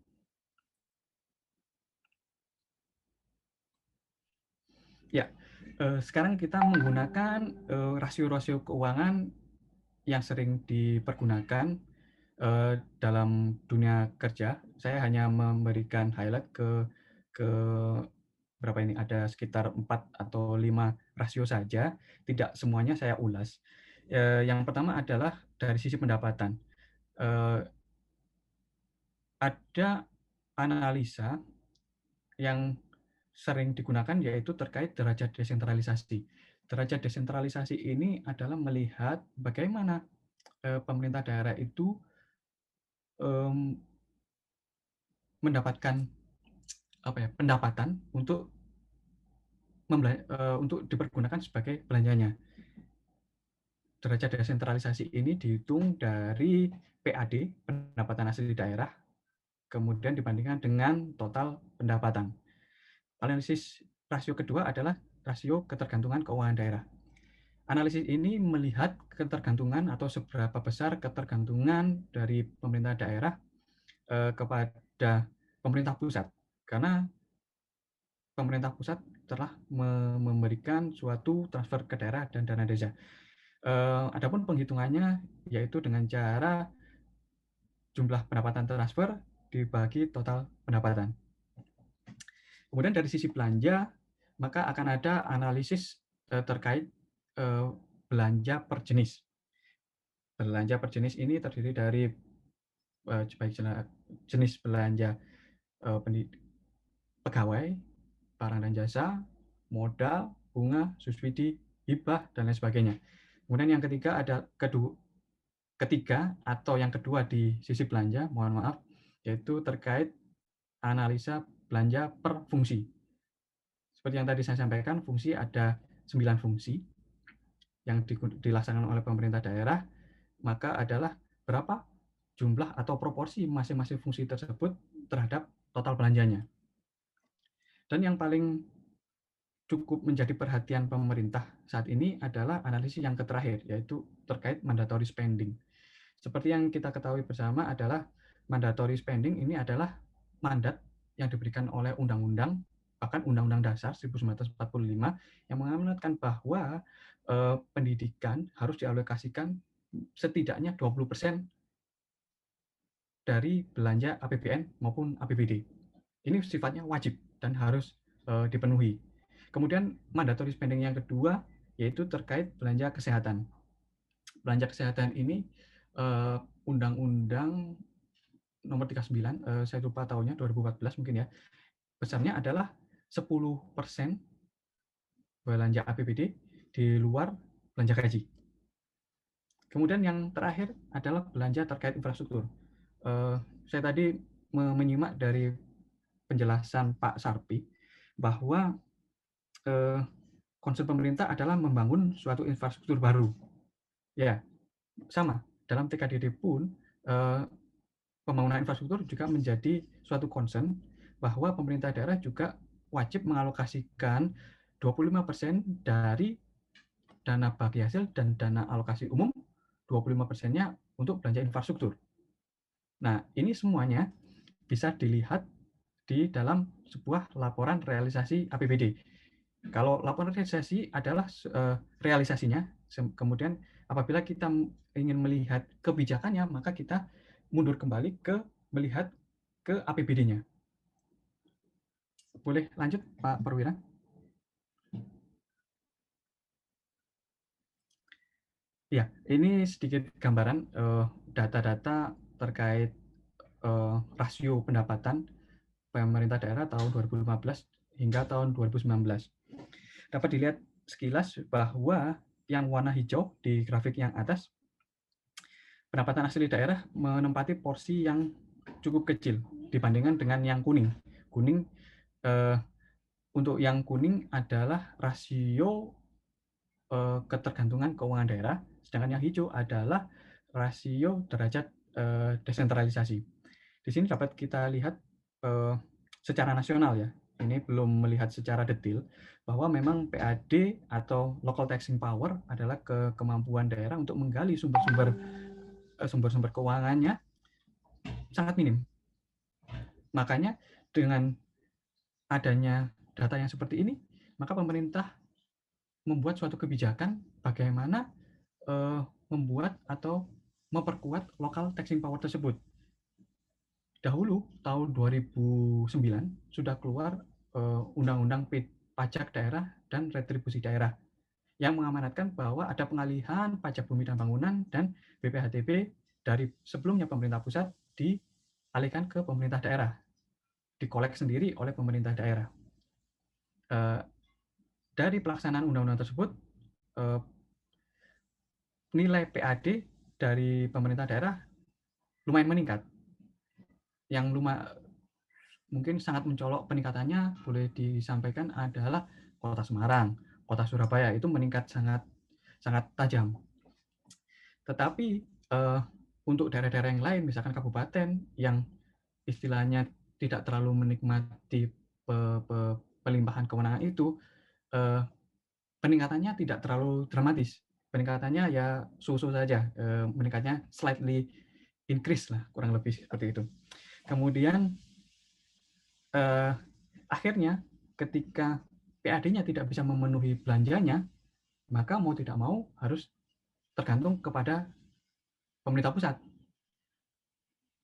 Ya, sekarang kita menggunakan rasio-rasio keuangan yang sering dipergunakan dalam dunia kerja. Saya hanya memberikan highlight ke berapa ini, ada sekitar 4 atau 5 rasio saja, tidak semuanya saya ulas. Yang pertama adalah dari sisi pendapatan. Ada analisa yang sering digunakan yaitu terkait derajat desentralisasi. Derajat desentralisasi ini adalah melihat bagaimana pemerintah daerah itu mendapatkan pendapatan untuk dipergunakan sebagai belanjanya. Derajat desentralisasi ini dihitung dari PAD, pendapatan asli daerah, kemudian dibandingkan dengan total pendapatan. Analisis rasio kedua adalah rasio ketergantungan keuangan daerah. Analisis ini melihat ketergantungan atau seberapa besar ketergantungan dari pemerintah daerah kepada pemerintah pusat, karena pemerintah pusat telah memberikan suatu transfer ke daerah dan dana desa. Adapun penghitungannya yaitu dengan cara jumlah pendapatan transfer dibagi total pendapatan. Kemudian dari sisi belanja, maka akan ada analisis terkait belanja per jenis. Belanja per jenis ini terdiri dari baik jenis belanja pegawai, barang dan jasa, modal, bunga, subsidi, hibah, dan lain sebagainya. Kemudian yang ketiga ada yang kedua di sisi belanja, mohon maaf, yaitu terkait analisa belanja per fungsi. Seperti yang tadi saya sampaikan, fungsi ada 9 fungsi yang dilaksanakan oleh pemerintah daerah, maka adalah berapa jumlah atau proporsi masing-masing fungsi tersebut terhadap total belanjanya. Dan yang paling cukup menjadi perhatian pemerintah saat ini adalah analisis yang terakhir, yaitu terkait mandatory spending. Seperti yang kita ketahui bersama adalah mandatory spending ini adalah mandat yang diberikan oleh undang-undang, bahkan Undang-Undang Dasar 1945 yang mengamanatkan bahwa pendidikan harus dialokasikan setidaknya 20% dari belanja APBN maupun APBD. Ini sifatnya wajib dan harus dipenuhi. Kemudian mandatory spending yang kedua yaitu terkait belanja kesehatan. Belanja kesehatan ini Undang-Undang nomor 39, saya lupa tahunnya, 2014 mungkin ya, besarnya adalah 10% belanja APBD di luar belanja gaji. Kemudian yang terakhir adalah belanja terkait infrastruktur. Saya tadi menyimak dari penjelasan Pak Sarpi bahwa concern pemerintah adalah membangun suatu infrastruktur baru. Ya, sama. Dalam TKDD pun pembangunan infrastruktur juga menjadi suatu concern bahwa pemerintah daerah juga wajib mengalokasikan 25% dari dana bagi hasil dan dana alokasi umum, 25%-nya untuk belanja infrastruktur. Nah, ini semuanya bisa dilihat di dalam sebuah laporan realisasi APBD. Kalau laporan realisasi adalah realisasinya, kemudian apabila kita ingin melihat kebijakannya, maka kita mundur kembali ke melihat ke APBD-nya. Boleh lanjut, Pak Perwira? Ya, ini sedikit gambaran data-data terkait rasio pendapatan pemerintah daerah tahun 2015 hingga tahun 2019. Dapat dilihat sekilas bahwa yang warna hijau di grafik yang atas, pendapatan asli daerah menempati porsi yang cukup kecil dibandingkan dengan yang kuning. Untuk yang kuning adalah rasio ketergantungan keuangan daerah, sedangkan yang hijau adalah rasio derajat desentralisasi. Di sini dapat kita lihat secara nasional ya, ini belum melihat secara detail, bahwa memang PAD atau local taxing power adalah kemampuan daerah untuk menggali sumber-sumber keuangannya sangat minim. Makanya dengan adanya data yang seperti ini, maka pemerintah membuat suatu kebijakan bagaimana membuat atau memperkuat local taxing power tersebut. Dahulu tahun 2009 sudah keluar Undang-Undang Pajak Daerah dan Retribusi Daerah yang mengamanatkan bahwa ada pengalihan pajak bumi dan bangunan dan BPHTB dari sebelumnya pemerintah pusat dialihkan ke pemerintah daerah, dikolek sendiri oleh pemerintah daerah. Dari pelaksanaan undang-undang tersebut, nilai PAD dari pemerintah daerah lumayan meningkat. Yang mungkin sangat mencolok peningkatannya boleh disampaikan adalah Kota Semarang, Kota Surabaya itu meningkat sangat tajam. Tetapi untuk daerah-daerah yang lain, misalkan kabupaten yang istilahnya tidak terlalu menikmati pelimpahan kewenangan itu, peningkatannya tidak terlalu dramatis. Peningkatannya ya so-so saja, meningkatnya slightly increase lah, kurang lebih seperti itu. Kemudian akhirnya ketika PAD-nya tidak bisa memenuhi belanjanya, maka mau tidak mau harus tergantung kepada pemerintah pusat.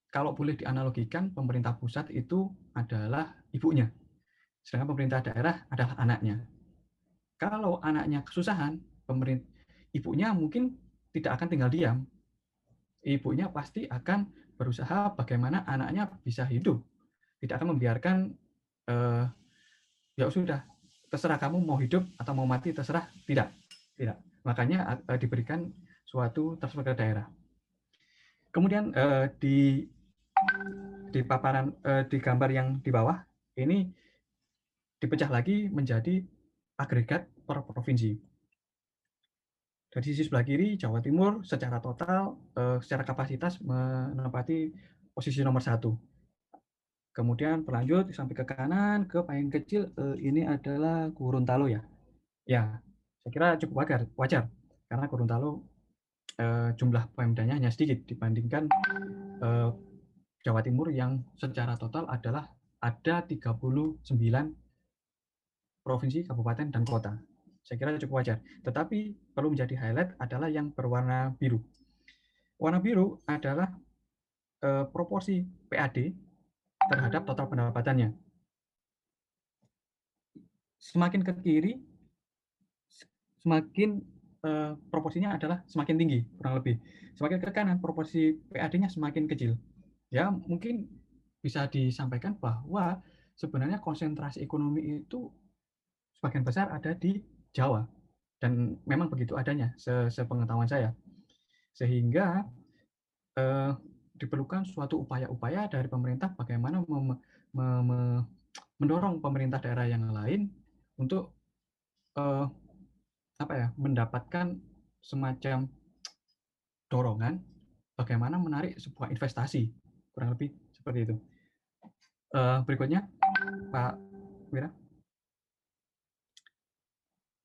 Kalau boleh dianalogikan, pemerintah pusat itu adalah ibunya, sedangkan pemerintah daerah adalah anaknya. Kalau anaknya kesusahan, ibunya mungkin tidak akan tinggal diam. Ibunya pasti akan berusaha bagaimana anaknya bisa hidup. Tidak akan membiarkan ya sudah, terserah kamu mau hidup atau mau mati, terserah. Tidak. Makanya diberikan suatu transfer ke daerah. Kemudian di paparan di gambar yang di bawah ini dipecah lagi menjadi agregat per provinsi. Dari sisi sebelah kiri, Jawa Timur secara total, secara kapasitas menempati posisi nomor 1. Kemudian berlanjut sampai ke kanan, ke paling kecil, ini adalah Gorontalo ya. Ya, saya kira cukup wajar karena Gorontalo jumlah Pemdanya hanya sedikit dibandingkan Jawa Timur yang secara total adalah ada 39 provinsi, kabupaten, dan kota. Saya kira cukup wajar. Tetapi perlu menjadi highlight adalah yang berwarna biru. Warna biru adalah proporsi PAD terhadap total pendapatannya. Semakin ke kiri, semakin proporsinya adalah semakin tinggi, kurang lebih. Semakin ke kanan, proporsi PAD-nya semakin kecil. Ya, mungkin bisa disampaikan bahwa sebenarnya konsentrasi ekonomi itu sebagian besar ada di Jawa. Dan memang begitu adanya, sepengetahuan saya. Sehingga diperlukan suatu upaya-upaya dari pemerintah bagaimana mendorong pemerintah daerah yang lain untuk mendapatkan semacam dorongan bagaimana menarik sebuah investasi, kurang lebih seperti itu. Berikutnya, Pak Wira.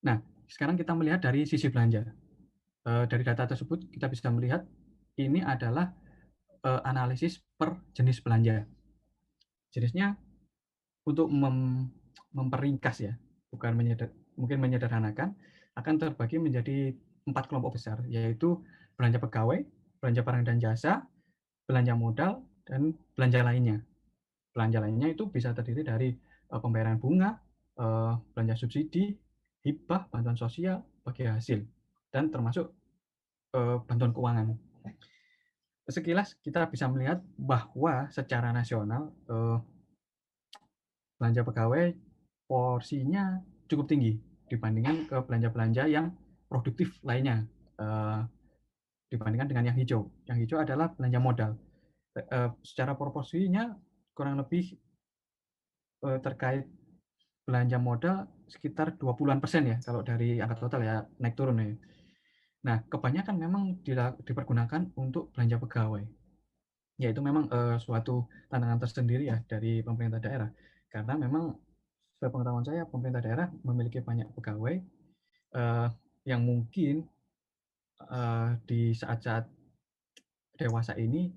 Nah, sekarang kita melihat dari sisi belanja. Dari data tersebut kita bisa melihat ini adalah analisis per jenis belanja. Jenisnya untuk memperingkas ya, bukan mungkin menyederhanakan, akan terbagi menjadi 4 kelompok besar, yaitu belanja pegawai, belanja barang dan jasa, belanja modal, dan belanja lainnya. Belanja lainnya itu bisa terdiri dari pembayaran bunga, belanja subsidi, hibah, bantuan sosial, bagi hasil, dan termasuk bantuan keuangan. Sekilas kita bisa melihat bahwa secara nasional belanja pegawai porsinya cukup tinggi dibandingkan ke belanja-belanja yang produktif lainnya, dibandingkan dengan yang hijau. Yang hijau adalah belanja modal. Secara proporsinya kurang lebih terkait belanja modal sekitar 20-an% ya, kalau dari angka total ya, naik turun ya. Nah, kebanyakan memang dipergunakan untuk belanja pegawai. Ya, itu memang suatu tantangan tersendiri ya dari pemerintah daerah. Karena memang sepengetahuan saya, pemerintah daerah memiliki banyak pegawai yang mungkin di saat-saat dewasa ini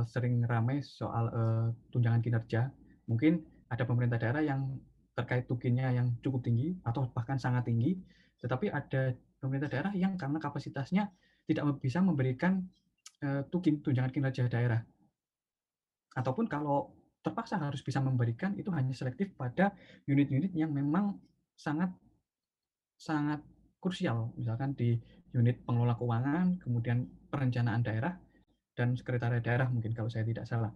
sering ramai soal tunjangan kinerja. Mungkin ada pemerintah daerah yang terkait tukinnya yang cukup tinggi atau bahkan sangat tinggi, tetapi ada pemerintah daerah yang karena kapasitasnya tidak bisa memberikan tunjangan kinerja daerah. Ataupun kalau terpaksa harus bisa memberikan, itu hanya selektif pada unit-unit yang memang sangat sangat krusial, misalkan di unit pengelola keuangan, kemudian perencanaan daerah, dan sekretariat daerah mungkin kalau saya tidak salah.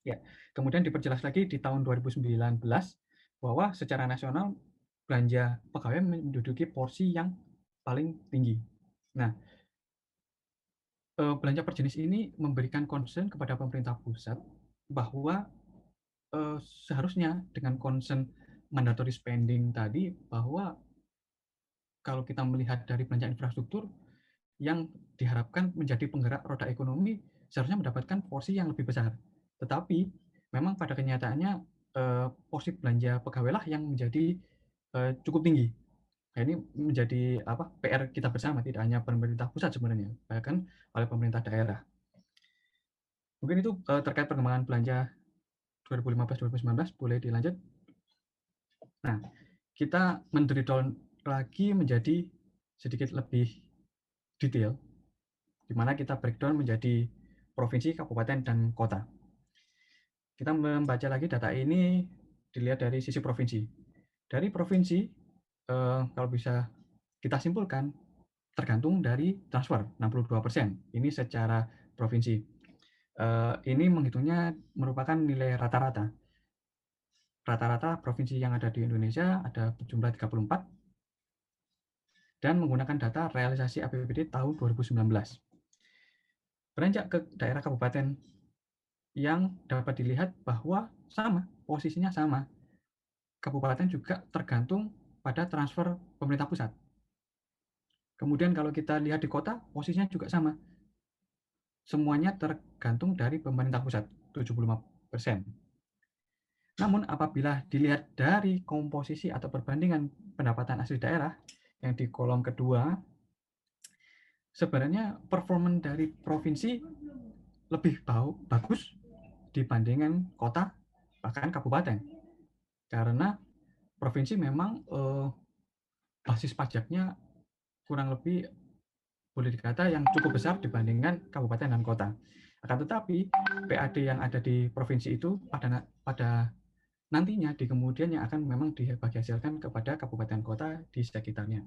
Ya, kemudian diperjelas lagi di tahun 2019 bahwa secara nasional belanja pegawai menduduki porsi yang paling tinggi. Nah, belanja per jenis ini memberikan concern kepada pemerintah pusat bahwa seharusnya dengan concern mandatory spending tadi, bahwa kalau kita melihat dari belanja infrastruktur yang diharapkan menjadi penggerak roda ekonomi seharusnya mendapatkan porsi yang lebih besar. Tetapi memang pada kenyataannya porsi belanja pegawailah yang menjadi cukup tinggi. Nah, ini menjadi PR kita bersama, tidak hanya pemerintah pusat sebenarnya, bahkan oleh pemerintah daerah. Mungkin itu terkait perkembangan belanja 2015-2019, boleh dilanjut. Nah, kita mendrill lagi menjadi sedikit lebih detail, di mana kita breakdown menjadi provinsi, kabupaten, dan kota. Kita membaca lagi data ini dilihat dari sisi provinsi. Dari provinsi, kalau bisa kita simpulkan, tergantung dari transfer, 62%. Ini secara provinsi. Ini menghitungnya merupakan nilai rata-rata. Rata-rata provinsi yang ada di Indonesia ada berjumlah 34 dan menggunakan data realisasi APBD tahun 2019. Beranjak ke daerah kabupaten yang dapat dilihat bahwa sama, posisinya sama. Kabupaten juga tergantung pada transfer pemerintah pusat. Kemudian kalau kita lihat di kota, posisinya juga sama. Semuanya tergantung dari pemerintah pusat, 75%. Namun apabila dilihat dari komposisi atau perbandingan pendapatan asli daerah yang di kolom kedua, sebenarnya performa dari provinsi lebih bagus dibandingkan kota bahkan kabupaten, karena provinsi memang basis pajaknya kurang lebih boleh dikata yang cukup besar dibandingkan kabupaten dan kota. Akan tetapi PAD yang ada di provinsi itu pada nantinya di kemudian yang akan memang dibagi hasilkan kepada kabupaten kota di sekitarnya.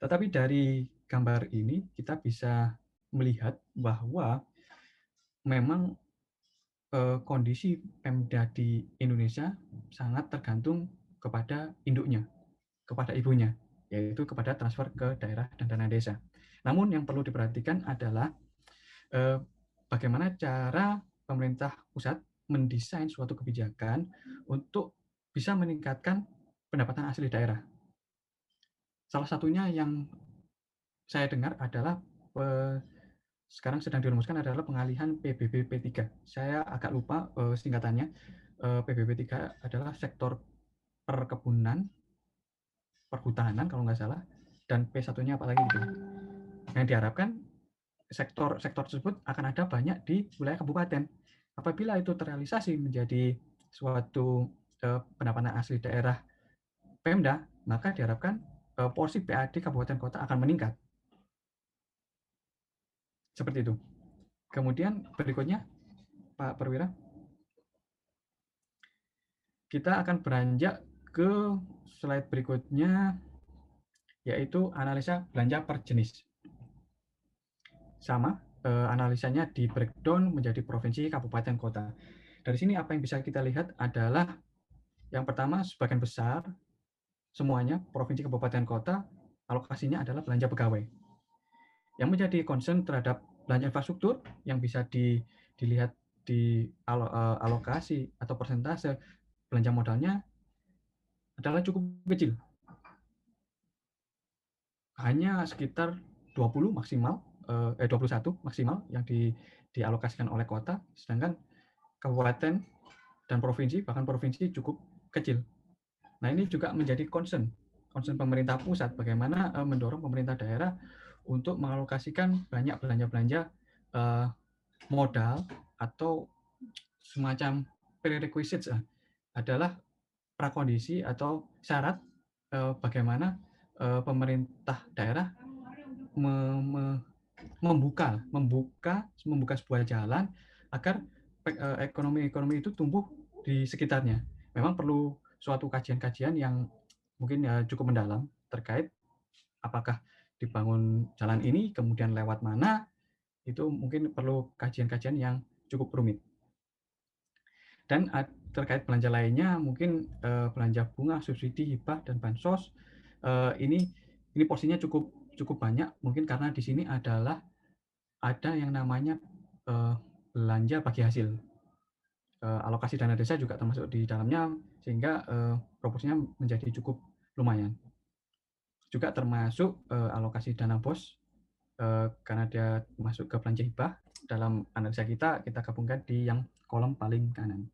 Tetapi dari gambar ini kita bisa melihat bahwa memang kondisi Pemda di Indonesia sangat tergantung kepada induknya, kepada ibunya, yaitu kepada transfer ke daerah dan dana desa. Namun yang perlu diperhatikan adalah bagaimana cara pemerintah pusat mendesain suatu kebijakan untuk bisa meningkatkan pendapatan asli daerah. Salah satunya yang saya dengar adalah sekarang sedang dirumuskan adalah pengalihan PBB P3. Saya agak lupa singkatannya. PBB 3 adalah sektor perkebunan, perhutanan kalau nggak salah, dan P1-nya apa lagi gitu. Yang diharapkan sektor tersebut akan ada banyak di wilayah kabupaten. Apabila itu terrealisasi menjadi suatu pendapatan asli daerah Pemda, maka diharapkan porsi PAD kabupaten kota akan meningkat. Seperti itu. Kemudian berikutnya, Pak Perwira, kita akan beranjak ke slide berikutnya, yaitu analisa belanja per jenis. Sama, analisanya di breakdown menjadi provinsi, kabupaten, kota. Dari sini apa yang bisa kita lihat adalah yang pertama, sebagian besar semuanya provinsi, kabupaten, kota alokasinya adalah belanja pegawai. Yang menjadi concern terhadap belanja infrastruktur yang bisa dilihat di alokasi atau persentase belanja modalnya adalah cukup kecil. Hanya sekitar 20 maksimal, 21 maksimal yang dialokasikan oleh kota, sedangkan kabupaten dan provinsi, bahkan provinsi cukup kecil. Nah, ini juga menjadi concern pemerintah pusat, bagaimana mendorong pemerintah daerah untuk mengalokasikan banyak belanja-belanja modal atau semacam prerequisites adalah prakondisi atau syarat bagaimana pemerintah daerah membuka sebuah jalan agar ekonomi itu tumbuh di sekitarnya. Memang perlu suatu kajian-kajian yang mungkin cukup mendalam terkait apakah dibangun jalan ini kemudian lewat mana, itu mungkin perlu kajian-kajian yang cukup rumit. Dan terkait belanja lainnya mungkin belanja bunga, subsidi, hibah, dan bansos, ini porsinya cukup banyak, mungkin karena di sini adalah ada yang namanya belanja bagi hasil. Alokasi dana desa juga termasuk di dalamnya, sehingga proporsinya menjadi cukup lumayan. Juga termasuk alokasi dana BOS, karena dia masuk ke belanja hibah. Dalam analisa kita gabungkan di yang kolom paling kanan.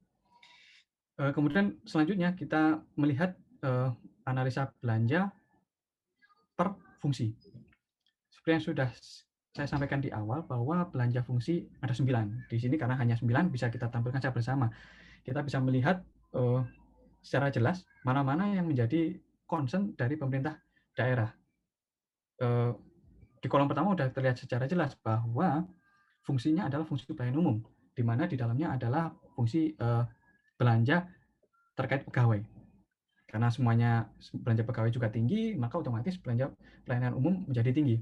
Kemudian selanjutnya kita melihat analisa belanja per fungsi. Seperti yang sudah saya sampaikan di awal bahwa belanja fungsi ada 9. Di sini karena hanya 9 bisa kita tampilkan secara bersama. Kita bisa melihat secara jelas mana-mana yang menjadi concern dari pemerintah daerah. Di kolom pertama sudah terlihat secara jelas bahwa fungsinya adalah fungsi pelayanan umum, di mana di dalamnya adalah fungsi belanja terkait pegawai. Karena semuanya belanja pegawai juga tinggi, maka otomatis belanja pelayanan umum menjadi tinggi.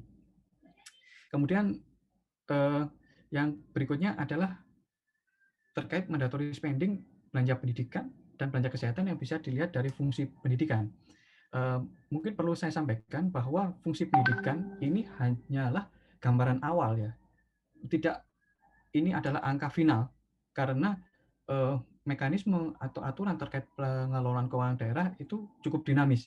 Kemudian yang berikutnya adalah terkait mandatory spending belanja pendidikan dan belanja kesehatan yang bisa dilihat dari fungsi pendidikan. Mungkin perlu saya sampaikan bahwa fungsi pendidikan ini hanyalah gambaran awal ya. Tidak, ini adalah angka final karena mekanisme atau aturan terkait pengelolaan keuangan daerah itu cukup dinamis.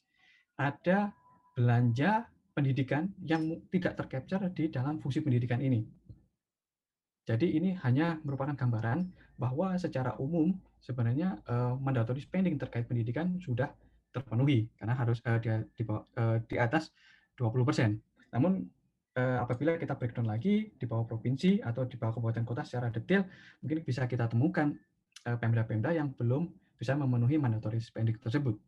Ada belanja pendidikan yang tidak tercapture di dalam fungsi pendidikan ini. Jadi ini hanya merupakan gambaran bahwa secara umum sebenarnya mandatory spending terkait pendidikan sudah terpenuhi karena harus di atas 20%. Namun apabila kita breakdown lagi di bawah provinsi atau di bawah kabupaten kota secara detail, mungkin bisa kita temukan pemda-pemda yang belum bisa memenuhi mandatory spending tersebut.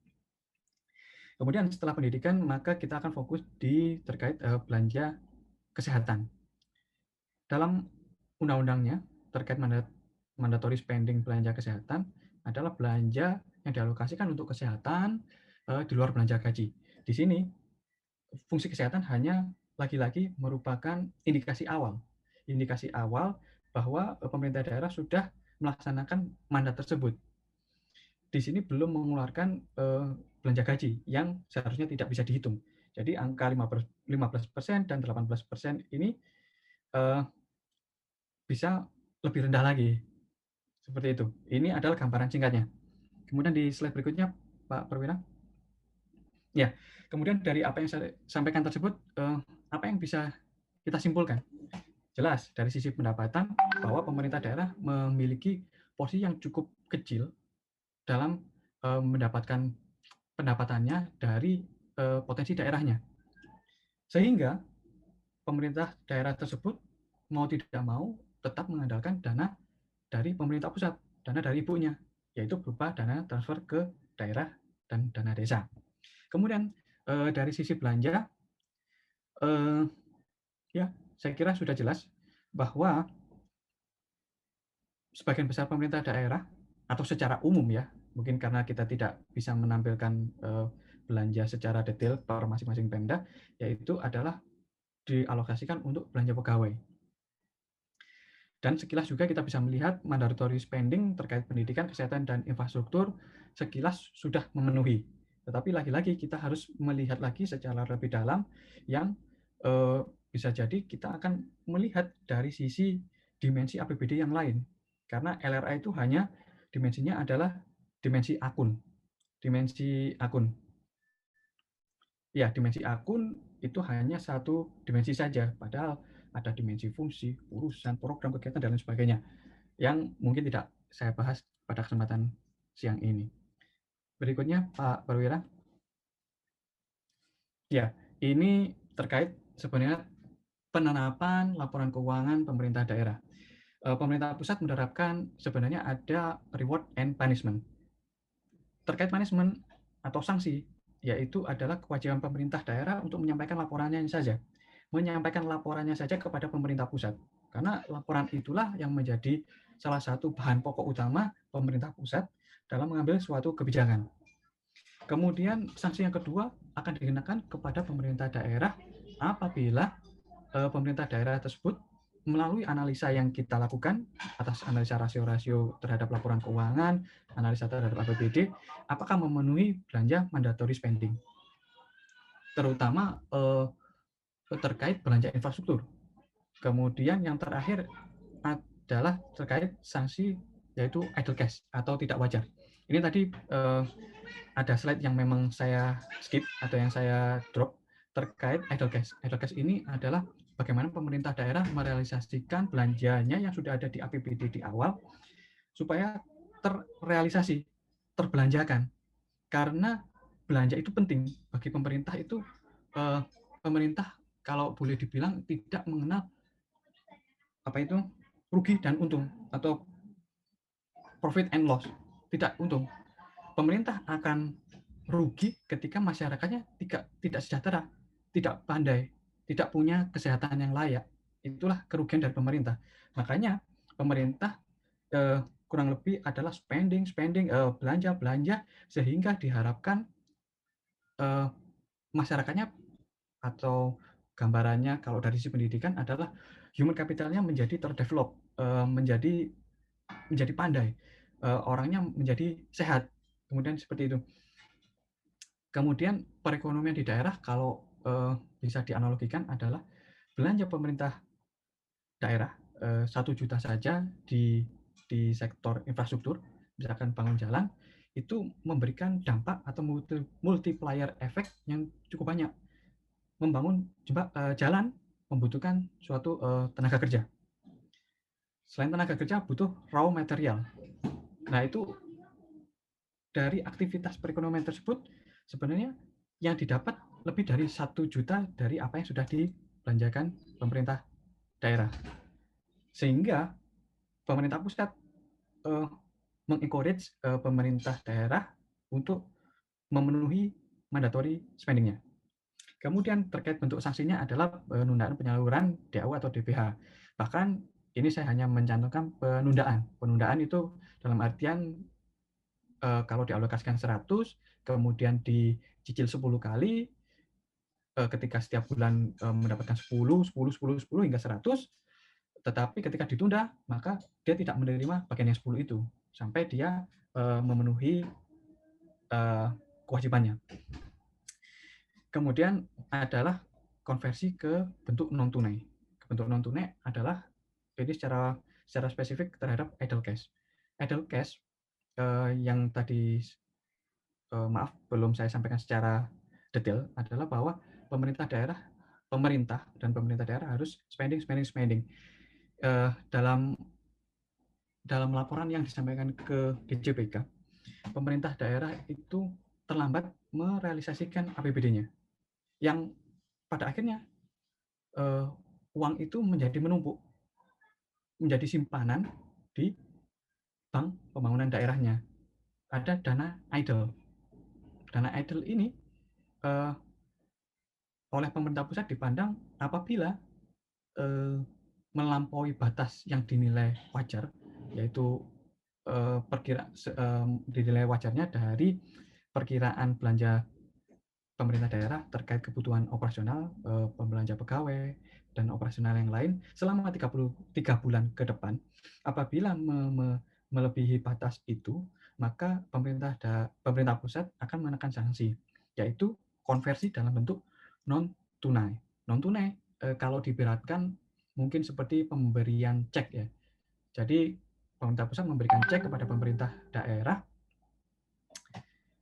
Kemudian setelah pendidikan, maka kita akan fokus di terkait belanja kesehatan. Dalam undang-undangnya terkait mandatory spending belanja kesehatan adalah belanja yang dialokasikan untuk kesehatan di luar belanja gaji. Di sini fungsi kesehatan hanya lagi-lagi merupakan indikasi awal bahwa pemerintah daerah sudah melaksanakan mandat tersebut. Di sini belum mengeluarkan belanja gaji yang seharusnya tidak bisa dihitung. Jadi angka 15% dan 18% ini bisa lebih rendah lagi. Seperti itu. Ini adalah gambaran singkatnya. Kemudian di slide berikutnya, Pak Perwira. Ya, kemudian dari apa yang saya sampaikan tersebut, apa yang bisa kita simpulkan? Jelas, dari sisi pendapatan, bahwa pemerintah daerah memiliki porsi yang cukup kecil dalam mendapatkan pendapatannya dari potensi daerahnya. Sehingga pemerintah daerah tersebut mau tidak mau tetap mengandalkan dana dari pemerintah pusat, dana dari ibunya, yaitu berupa dana transfer ke daerah dan dana desa. Kemudian dari sisi belanja, ya saya kira sudah jelas bahwa sebagian besar pemerintah daerah atau secara umum ya, mungkin karena kita tidak bisa menampilkan belanja secara detail per masing-masing Pemda, yaitu adalah dialokasikan untuk belanja pegawai. Dan sekilas juga kita bisa melihat mandatory spending terkait pendidikan, kesehatan, dan infrastruktur sekilas sudah memenuhi. Tetapi lagi-lagi kita harus melihat lagi secara lebih dalam yang bisa jadi kita akan melihat dari sisi dimensi APBD yang lain. Karena LRA itu hanya dimensinya adalah dimensi akun. Dimensi akun. Ya, dimensi akun itu hanya satu dimensi saja, padahal ada dimensi fungsi, urusan, program, kegiatan, dan lain sebagainya yang mungkin tidak saya bahas pada kesempatan siang ini. Berikutnya, Pak Perwira. Ya, ini terkait sebenarnya penerapan laporan keuangan pemerintah daerah. Pemerintah pusat menerapkan sebenarnya ada reward and punishment. Terkait punishment atau sanksi, yaitu adalah kewajiban pemerintah daerah untuk menyampaikan laporannya saja. Menyampaikan laporannya saja kepada pemerintah pusat. Karena laporan itulah yang menjadi salah satu bahan pokok utama pemerintah pusat dalam mengambil suatu kebijakan. Kemudian sanksi yang kedua akan dikenakan kepada pemerintah daerah apabila pemerintah daerah tersebut melalui analisa yang kita lakukan atas analisa rasio-rasio terhadap laporan keuangan, analisa terhadap APBD, apakah memenuhi belanja mandatory spending, terutama terkait belanja infrastruktur. Kemudian yang terakhir adalah terkait sanksi yaitu idle cash atau tidak wajar. Ini tadi ada slide yang memang saya skip atau yang saya drop terkait idle cash. Idle cash ini adalah bagaimana pemerintah daerah merealisasikan belanjanya yang sudah ada di APBD di awal supaya terrealisasi, terbelanjakan. Karena belanja itu penting bagi pemerintah itu pemerintah kalau boleh dibilang tidak mengenal apa itu rugi dan untung atau profit and loss, tidak untung. Pemerintah akan rugi ketika masyarakatnya tidak sejahtera, tidak pandai, tidak punya kesehatan yang layak. Itulah kerugian dari pemerintah. Makanya pemerintah kurang lebih adalah spending, belanja sehingga diharapkan masyarakatnya atau gambarannya kalau dari sisi pendidikan adalah human capitalnya menjadi terdevelop, menjadi pandai, orangnya menjadi sehat. Kemudian seperti itu. Kemudian perekonomian di daerah kalau bisa dianalogikan adalah belanja pemerintah daerah 1 juta saja di sektor infrastruktur, misalkan bangun jalan, itu memberikan dampak atau multiplier efek yang cukup banyak. Membangun jalan membutuhkan suatu tenaga kerja. Selain tenaga kerja butuh raw material. Nah itu dari aktivitas perekonomian tersebut sebenarnya yang didapat lebih dari 1 juta dari apa yang sudah dibelanjakan pemerintah daerah. Sehingga pemerintah pusat mengencourage pemerintah daerah untuk memenuhi mandatory spending-nya. Kemudian terkait bentuk sanksinya adalah penundaan penyaluran DAU atau DPH. Bahkan ini saya hanya mencantumkan penundaan. Penundaan itu dalam artian kalau dialokasikan 100, kemudian dicicil 10 kali, ketika setiap bulan mendapatkan 10, 10, 10, 10 hingga 100, tetapi ketika ditunda, maka dia tidak menerima bagian yang 10 itu, sampai dia memenuhi kewajibannya. Kemudian adalah konversi ke bentuk non-tunai. Bentuk non-tunai adalah ini secara spesifik terhadap idle cash. Idle cash yang tadi maaf belum saya sampaikan secara detail adalah bahwa pemerintah dan pemerintah daerah harus spending. Dalam laporan yang disampaikan ke DJPK, pemerintah daerah itu terlambat merealisasikan APBD-nya, yang pada akhirnya uang itu menjadi menumpuk, menjadi simpanan di bank pembangunan daerahnya. Ada dana idle. Dana idle ini oleh pemerintah pusat dipandang apabila melampaui batas yang dinilai wajar, yaitu dinilai wajarnya dari perkiraan belanja pemerintah daerah terkait kebutuhan operasional, pembelanja pegawai, dan operasional yang lain selama 33 bulan ke depan. Apabila melebihi batas itu, maka pemerintah pusat akan menekan sanksi, yaitu konversi dalam bentuk non-tunai. Non-tunai kalau diberatkan mungkin seperti pemberian cek ya. Jadi pemerintah pusat memberikan cek kepada pemerintah daerah,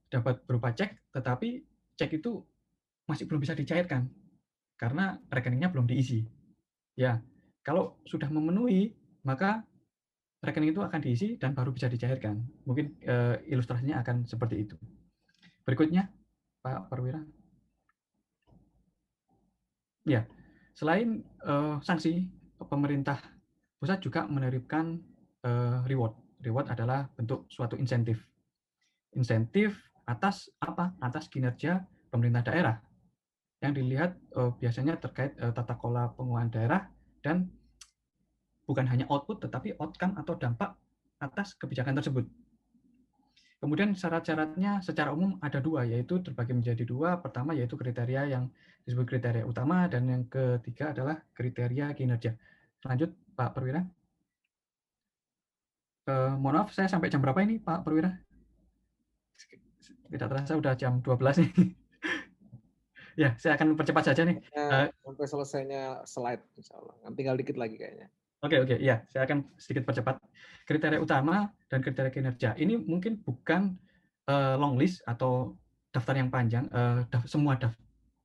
dapat berupa cek, tetapi cek itu masih belum bisa dicairkan karena rekeningnya belum diisi. Ya, kalau sudah memenuhi, maka rekening itu akan diisi dan baru bisa dicairkan. Mungkin ilustrasinya akan seperti itu. Berikutnya, Pak Perwira. Ya, selain sanksi, pemerintah pusat juga menerapkan reward. Reward adalah bentuk suatu insentif. Insentif atas apa? Atas kinerja pemerintah daerah. Yang dilihat biasanya terkait tata kelola pengelolaan daerah dan bukan hanya output tetapi outcome atau dampak atas kebijakan tersebut. Kemudian syarat-syaratnya secara umum ada dua, yaitu terbagi menjadi dua. Pertama yaitu kriteria yang disebut kriteria utama, dan yang ketiga adalah kriteria kinerja. Lanjut Pak Perwira. Mohon maaf, saya sampai jam berapa ini Pak Perwira? Tidak terasa udah jam 12 nih. Ya, saya akan percepat saja nih. Sampai selesainya slide, insya Allah. Tinggal dikit lagi kayaknya. Oke, ya, saya akan sedikit percepat. Kriteria utama dan kriteria kinerja. Ini mungkin bukan long list atau daftar yang panjang,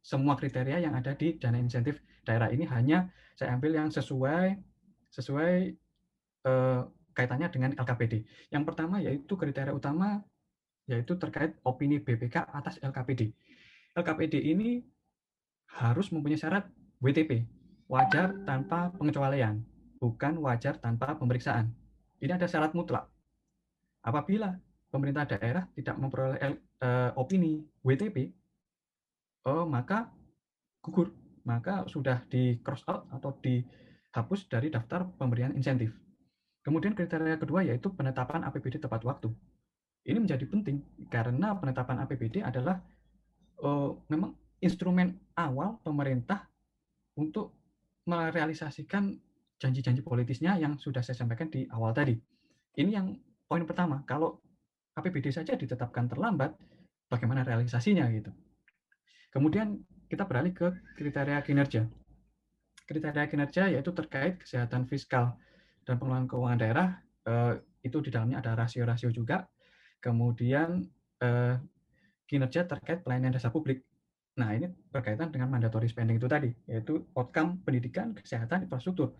semua kriteria yang ada di dana insentif daerah ini hanya saya ambil yang sesuai kaitannya dengan LKPD. Yang pertama yaitu kriteria utama, yaitu terkait opini BPK atas LKPD. LKPD ini harus mempunyai syarat WTP, wajar tanpa pengecualian, bukan wajar tanpa pemeriksaan. Ini ada syarat mutlak. Apabila pemerintah daerah tidak memperoleh opini WTP, maka gugur, maka sudah di cross out atau dihapus dari daftar pemberian insentif. Kemudian kriteria kedua yaitu penetapan APBD tepat waktu. Ini menjadi penting karena penetapan APBD adalah memang instrumen awal pemerintah untuk merealisasikan janji-janji politisnya yang sudah saya sampaikan di awal tadi. Ini yang poin pertama. Kalau APBD saja ditetapkan terlambat, bagaimana realisasinya gitu. Kemudian kita beralih ke kriteria kinerja. Kriteria kinerja yaitu terkait kesehatan fiskal dan pengelolaan keuangan daerah. Itu di dalamnya ada rasio-rasio juga. Kemudian kinerja terkait pelayanan jasa publik. Nah, ini berkaitan dengan mandatory spending itu tadi, yaitu outcome pendidikan, kesehatan, infrastruktur.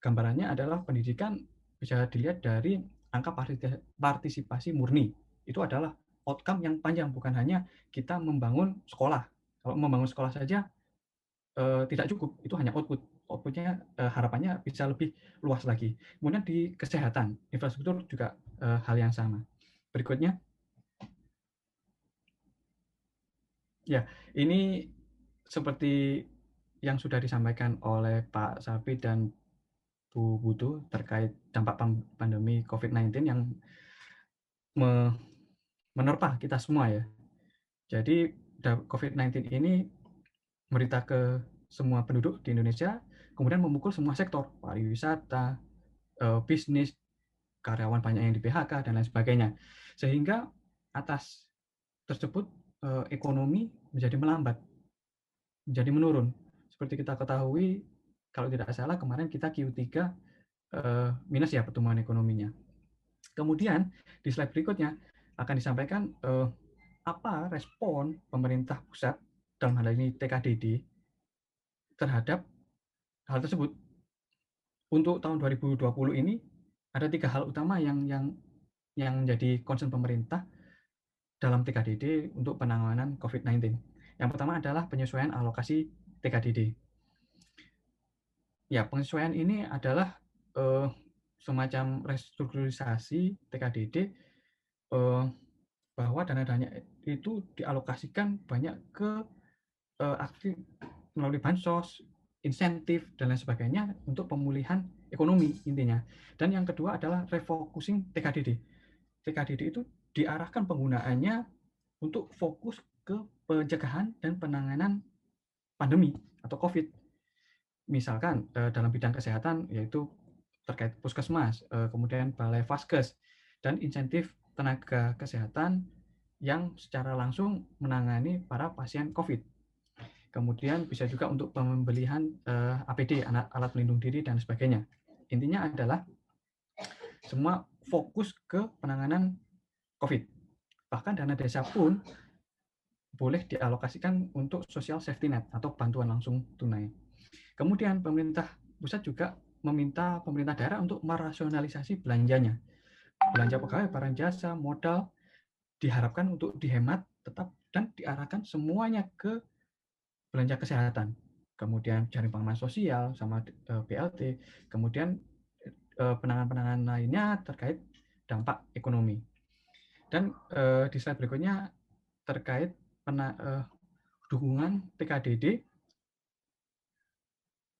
Gambarannya adalah pendidikan bisa dilihat dari angka partisipasi murni. Itu adalah outcome yang panjang, bukan hanya kita membangun sekolah. Kalau membangun sekolah saja tidak cukup, itu hanya output. Outputnya harapannya bisa lebih luas lagi. Kemudian di kesehatan, infrastruktur juga hal yang sama. Berikutnya. Ya, ini seperti yang sudah disampaikan oleh Pak Sapi dan Bu Putu terkait dampak pandemi COVID-19 yang menerpa kita semua ya. Jadi COVID-19 ini merita ke semua penduduk di Indonesia, kemudian memukul semua sektor, pariwisata, bisnis, karyawan banyak yang di PHK, dan lain sebagainya. Sehingga atas tersebut ekonomi menjadi melambat, menjadi menurun. Seperti kita ketahui, kalau tidak salah kemarin kita Q3 minus ya pertumbuhan ekonominya. Kemudian di slide berikutnya akan disampaikan apa respon pemerintah pusat dalam hal ini TKDD terhadap hal tersebut. Untuk tahun 2020 ini ada 3 hal utama yang menjadi concern pemerintah dalam TKDD untuk penanganan COVID-19. Yang pertama adalah penyesuaian alokasi TKDD. Ya, penyesuaian ini adalah semacam restrukturisasi TKDD bahwa dana-dana itu dialokasikan banyak ke aktif melalui bansos, insentif, dan lain sebagainya untuk pemulihan ekonomi intinya. Dan yang kedua adalah refocusing TKDD. TKDD itu diarahkan penggunaannya untuk fokus ke pencegahan dan penanganan pandemi atau COVID. Misalkan dalam bidang kesehatan yaitu terkait puskesmas, kemudian balai vaskes, dan insentif tenaga kesehatan yang secara langsung menangani para pasien COVID. Kemudian bisa juga untuk pembelian APD, alat pelindung diri, dan sebagainya. Intinya adalah semua fokus ke penanganan COVID. Bahkan dana desa pun boleh dialokasikan untuk social safety net atau bantuan langsung tunai. Kemudian pemerintah pusat juga meminta pemerintah daerah untuk merasionalisasi belanjanya. Belanja pegawai, barang jasa, modal diharapkan untuk dihemat tetap dan diarahkan semuanya ke belanja kesehatan. Kemudian jaring pengaman sosial sama BLT, kemudian penanganan-penanganan lainnya terkait dampak ekonomi. Dan di slide berikutnya terkait dukungan TKDD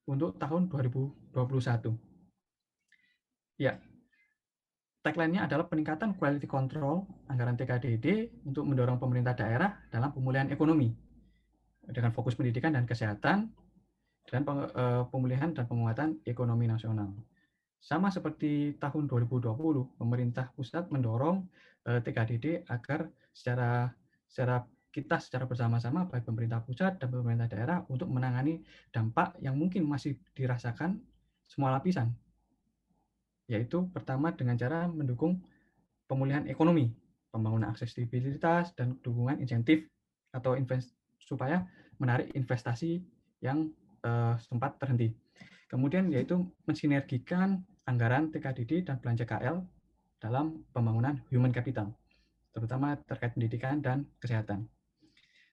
untuk tahun 2021. Ya, tagline-nya adalah peningkatan quality control anggaran TKDD untuk mendorong pemerintah daerah dalam pemulihan ekonomi dengan fokus pendidikan dan kesehatan dan pemulihan dan penguatan ekonomi nasional. Sama seperti tahun 2020, pemerintah pusat mendorong TKDD agar secara secara bersama-sama baik pemerintah pusat dan pemerintah daerah untuk menangani dampak yang mungkin masih dirasakan semua lapisan. Yaitu pertama dengan cara mendukung pemulihan ekonomi, pembangunan aksesibilitas dan dukungan insentif atau supaya menarik investasi yang sempat terhenti. Kemudian yaitu mensinergikan anggaran TKDD dan belanja KL dalam pembangunan human capital, terutama terkait pendidikan dan kesehatan.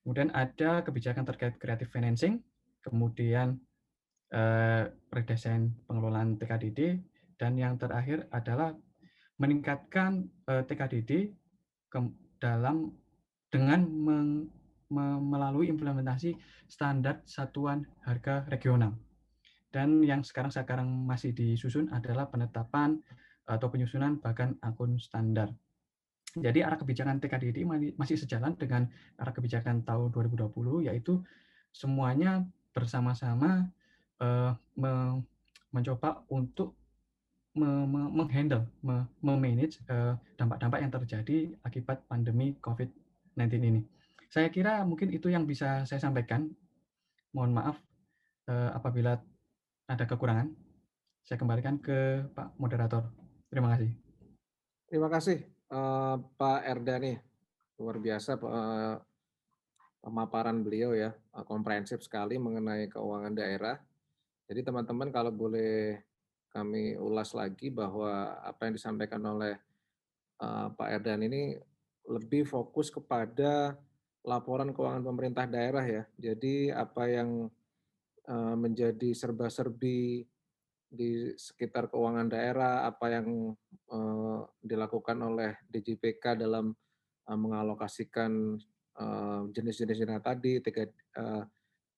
Kemudian ada kebijakan terkait creative financing, kemudian redesain pengelolaan TKDD, dan yang terakhir adalah meningkatkan TKDD dalam dengan melalui implementasi standar satuan harga regional. Dan yang sekarang masih disusun adalah penetapan atau penyusunan bahkan akun standar. Jadi arah kebijakan TKDD masih sejalan dengan arah kebijakan tahun 2020, yaitu semuanya bersama-sama mencoba untuk menghandle, memanage dampak-dampak yang terjadi akibat pandemi COVID-19 ini. Saya kira mungkin itu yang bisa saya sampaikan. Mohon maaf apabila ada kekurangan. Saya kembalikan ke Pak Moderator. Terima kasih. Terima kasih Pak Erdani, luar biasa pemaparan beliau ya, komprehensif sekali mengenai keuangan daerah. Jadi teman-teman kalau boleh kami ulas lagi bahwa apa yang disampaikan oleh Pak Erdan ini lebih fokus kepada laporan keuangan pemerintah daerah ya. Jadi apa yang menjadi serba-serbi di sekitar keuangan daerah, apa yang dilakukan oleh DJPK dalam mengalokasikan jenis-jenis dana tadi,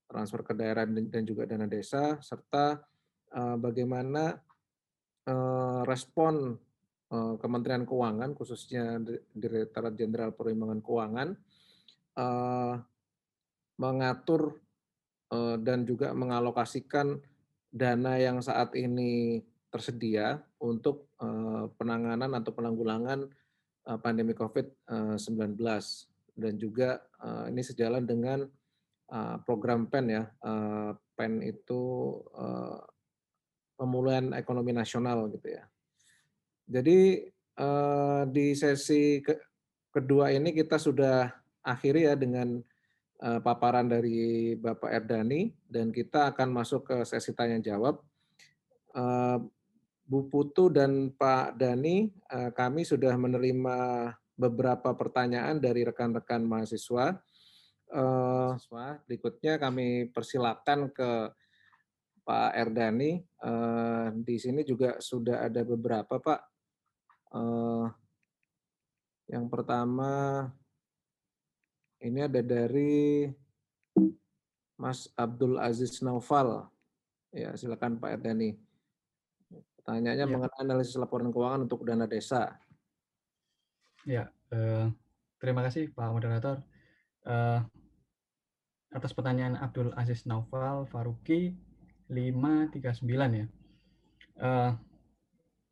transfer ke daerah dan juga dana desa, serta bagaimana respon Kementerian Keuangan, khususnya Direktorat Jenderal Perimbangan Keuangan, eee, mengatur dan juga mengalokasikan dana yang saat ini tersedia untuk penanganan atau penanggulangan pandemi COVID-19, dan juga ini sejalan dengan program PEN ya. PEN itu pemulihan ekonomi nasional gitu ya. Jadi di sesi kedua ini kita sudah akhiri ya dengan paparan dari Bapak Erdani, dan kita akan masuk ke sesi tanya jawab. Eee, Bu Putu dan Pak Dani, kami sudah menerima beberapa pertanyaan dari rekan-rekan mahasiswa. Berikutnya kami persilakan ke Pak Erdani. Di sini juga sudah ada beberapa, Pak. Eee, yang pertama ini ada dari Mas Abdul Aziz Naufal. Ya, silakan Pak Erdani. Pertanyaannya Ya, mengenai analisis laporan keuangan untuk dana desa. ya. Terima kasih Pak Moderator. Eh, Atas pertanyaan Abdul Aziz Naufal Faruqi 539 ya. Eh,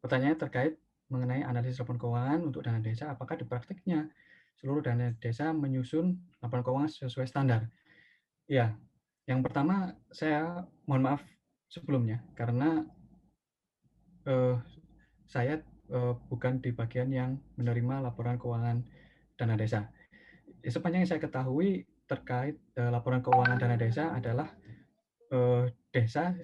Pertanyaannya terkait mengenai analisis laporan keuangan untuk dana desa, apakah di praktiknya seluruh dana desa menyusun laporan keuangan sesuai standar? Ya, yang pertama saya mohon maaf sebelumnya karena eh, saya bukan di bagian yang menerima laporan keuangan dana desa. Sepanjang yang saya ketahui terkait laporan keuangan dana desa adalah desa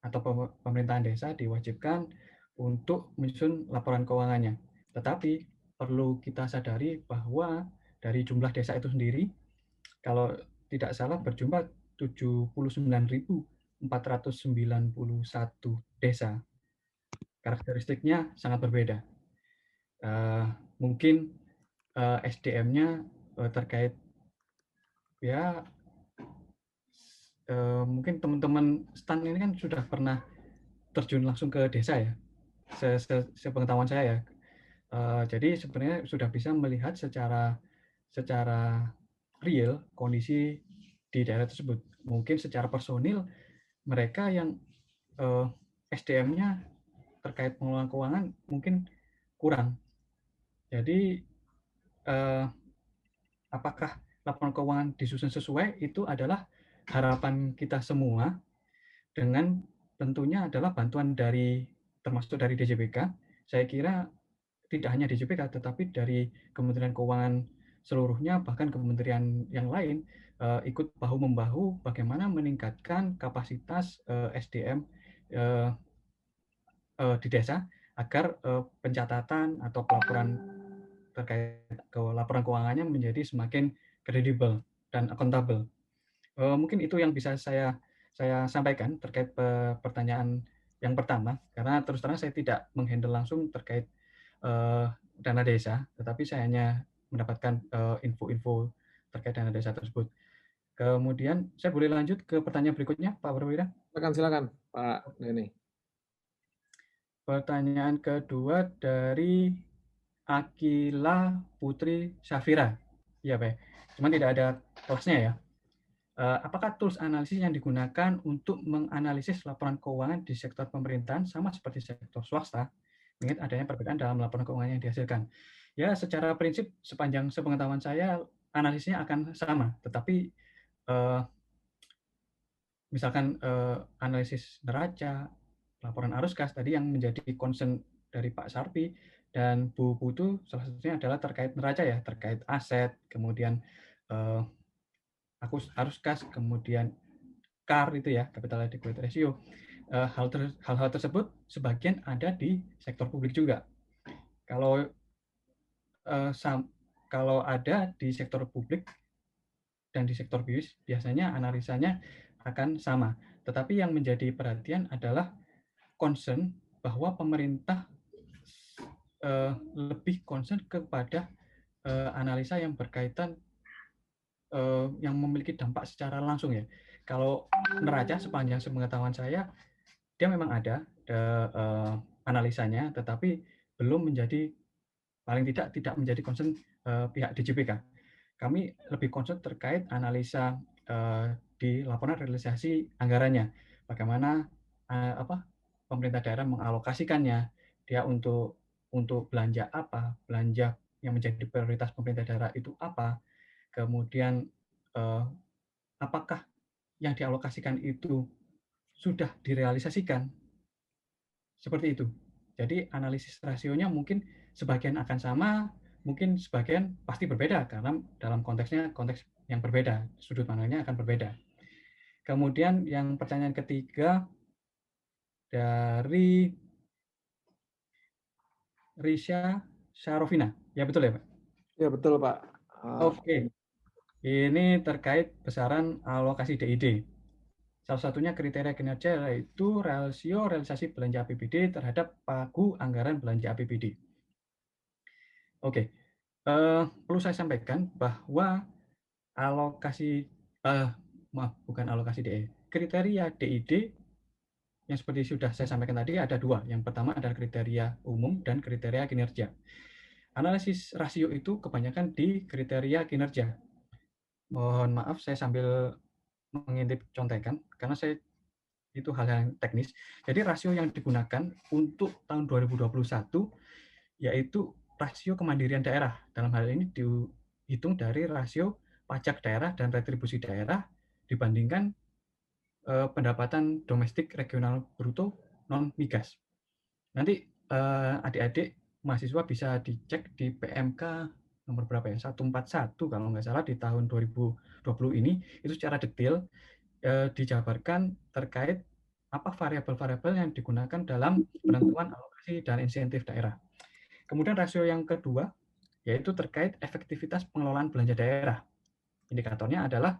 atau pemerintahan desa diwajibkan untuk menyusun laporan keuangannya. Tetapi perlu kita sadari bahwa dari jumlah desa itu sendiri, kalau tidak salah berjumlah 79.491 desa. Karakteristiknya sangat berbeda. Mungkin SDM-nya terkait ya mungkin teman-teman STAN ini kan sudah pernah terjun langsung ke desa ya, sepengetahuan saya ya. Jadi sebenarnya sudah bisa melihat secara real kondisi di daerah tersebut. Mungkin secara personil mereka yang SDM-nya terkait pengelolaan keuangan mungkin kurang. Jadi apakah laporan keuangan disusun sesuai itu adalah harapan kita semua, dengan tentunya adalah bantuan dari termasuk dari DJPK. Saya kira tidak hanya DJPK tetapi dari Kementerian Keuangan seluruhnya, bahkan kementerian yang lain ikut bahu membahu bagaimana meningkatkan kapasitas SDM di desa agar pencatatan atau pelaporan terkait laporan keuangannya menjadi semakin kredibel dan akuntabel. Mungkin itu yang bisa saya sampaikan terkait pertanyaan yang pertama, karena terus terang saya tidak menghandle langsung terkait dana desa, tetapi saya hanya mendapatkan info-info terkait dana desa tersebut. Kemudian saya boleh lanjut ke pertanyaan berikutnya, Pak Perwira. Silakan Pak Dani. Pertanyaan kedua dari Akila Putri Syafira. Iya, Pak. Cuman tidak ada kelasnya ya. Apakah tools analisis yang digunakan untuk menganalisis laporan keuangan di sektor pemerintahan sama seperti sektor swasta, mengingat adanya perbedaan dalam laporan keuangan yang dihasilkan? Ya, secara prinsip sepanjang sepengetahuan saya analisisnya akan sama, tetapi misalkan analisis neraca, laporan arus kas tadi yang menjadi concern dari Pak Sarpi dan Bu Putu, salah satunya adalah terkait neraca ya, terkait aset, kemudian arus kas, kemudian CAR itu ya, capital adequacy ratio. Hal-hal tersebut sebagian ada di sektor publik juga. Kalau kalau ada di sektor publik dan di sektor BIS, biasanya analisanya akan sama. Tetapi yang menjadi perhatian adalah concern bahwa pemerintah lebih concern kepada analisa yang berkaitan yang memiliki dampak secara langsung ya. kalau neraca sepanjang sepengetahuan saya, dia memang ada analisanya, tetapi belum menjadi, paling tidak menjadi concern pihak DJPK. Kami lebih concern terkait analisa di laporan realisasi anggarannya, bagaimana pemerintah daerah mengalokasikannya, dia untuk belanja apa, belanja yang menjadi prioritas pemerintah daerah itu apa, kemudian apakah yang dialokasikan itu sudah direalisasikan, seperti itu. Jadi analisis rasionya mungkin sebagian akan sama, mungkin sebagian pasti berbeda karena dalam konteksnya konteks yang berbeda, sudut pandangnya akan berbeda. Kemudian yang pertanyaan ketiga dari Risha Syarofina. Ya betul ya, Pak? Ya betul Pak. Oke. Ini terkait besaran alokasi DID. Salah satunya kriteria kinerja yaitu rasio realisasi belanja APBD terhadap pagu anggaran belanja APBD. Oke, perlu saya sampaikan bahwa alokasi, bukan alokasi DE, kriteria DID yang seperti sudah saya sampaikan tadi ada dua. Yang pertama adalah kriteria umum dan kriteria kinerja. Analisis rasio itu kebanyakan di kriteria kinerja. Mohon maaf, saya sambil mengintip contekan karena saya itu hal yang teknis. Jadi rasio yang digunakan untuk tahun 2021 yaitu rasio kemandirian daerah. Dalam hal ini dihitung dari rasio pajak daerah dan retribusi daerah dibandingkan pendapatan domestik regional bruto non migas. Nanti adik-adik mahasiswa bisa dicek di PMK nomor berapa ya, 141 kalau nggak salah di tahun 2020 ini, itu secara detail dijabarkan terkait apa variabel-variabel yang digunakan dalam penentuan alokasi dan insentif daerah. Kemudian rasio yang kedua yaitu terkait efektivitas pengelolaan belanja daerah. Indikatornya adalah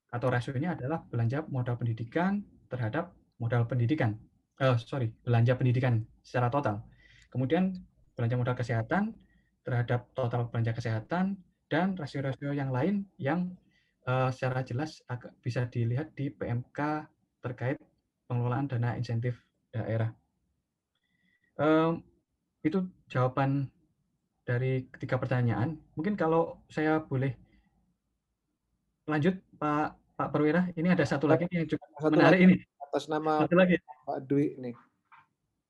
atau rasionya adalah belanja modal pendidikan terhadap modal pendidikan. Belanja pendidikan secara total. Kemudian belanja modal kesehatan terhadap total belanja kesehatan dan rasio-rasio yang lain yang secara jelas bisa dilihat di PMK terkait pengelolaan dana insentif daerah. Itu jawaban dari ketiga pertanyaan. Mungkin kalau saya boleh lanjut, Pak Perwira, ini ada satu lagi yang cukup Satu menarik lagi ini. atas nama Satu lagi, Pak Dwi nih.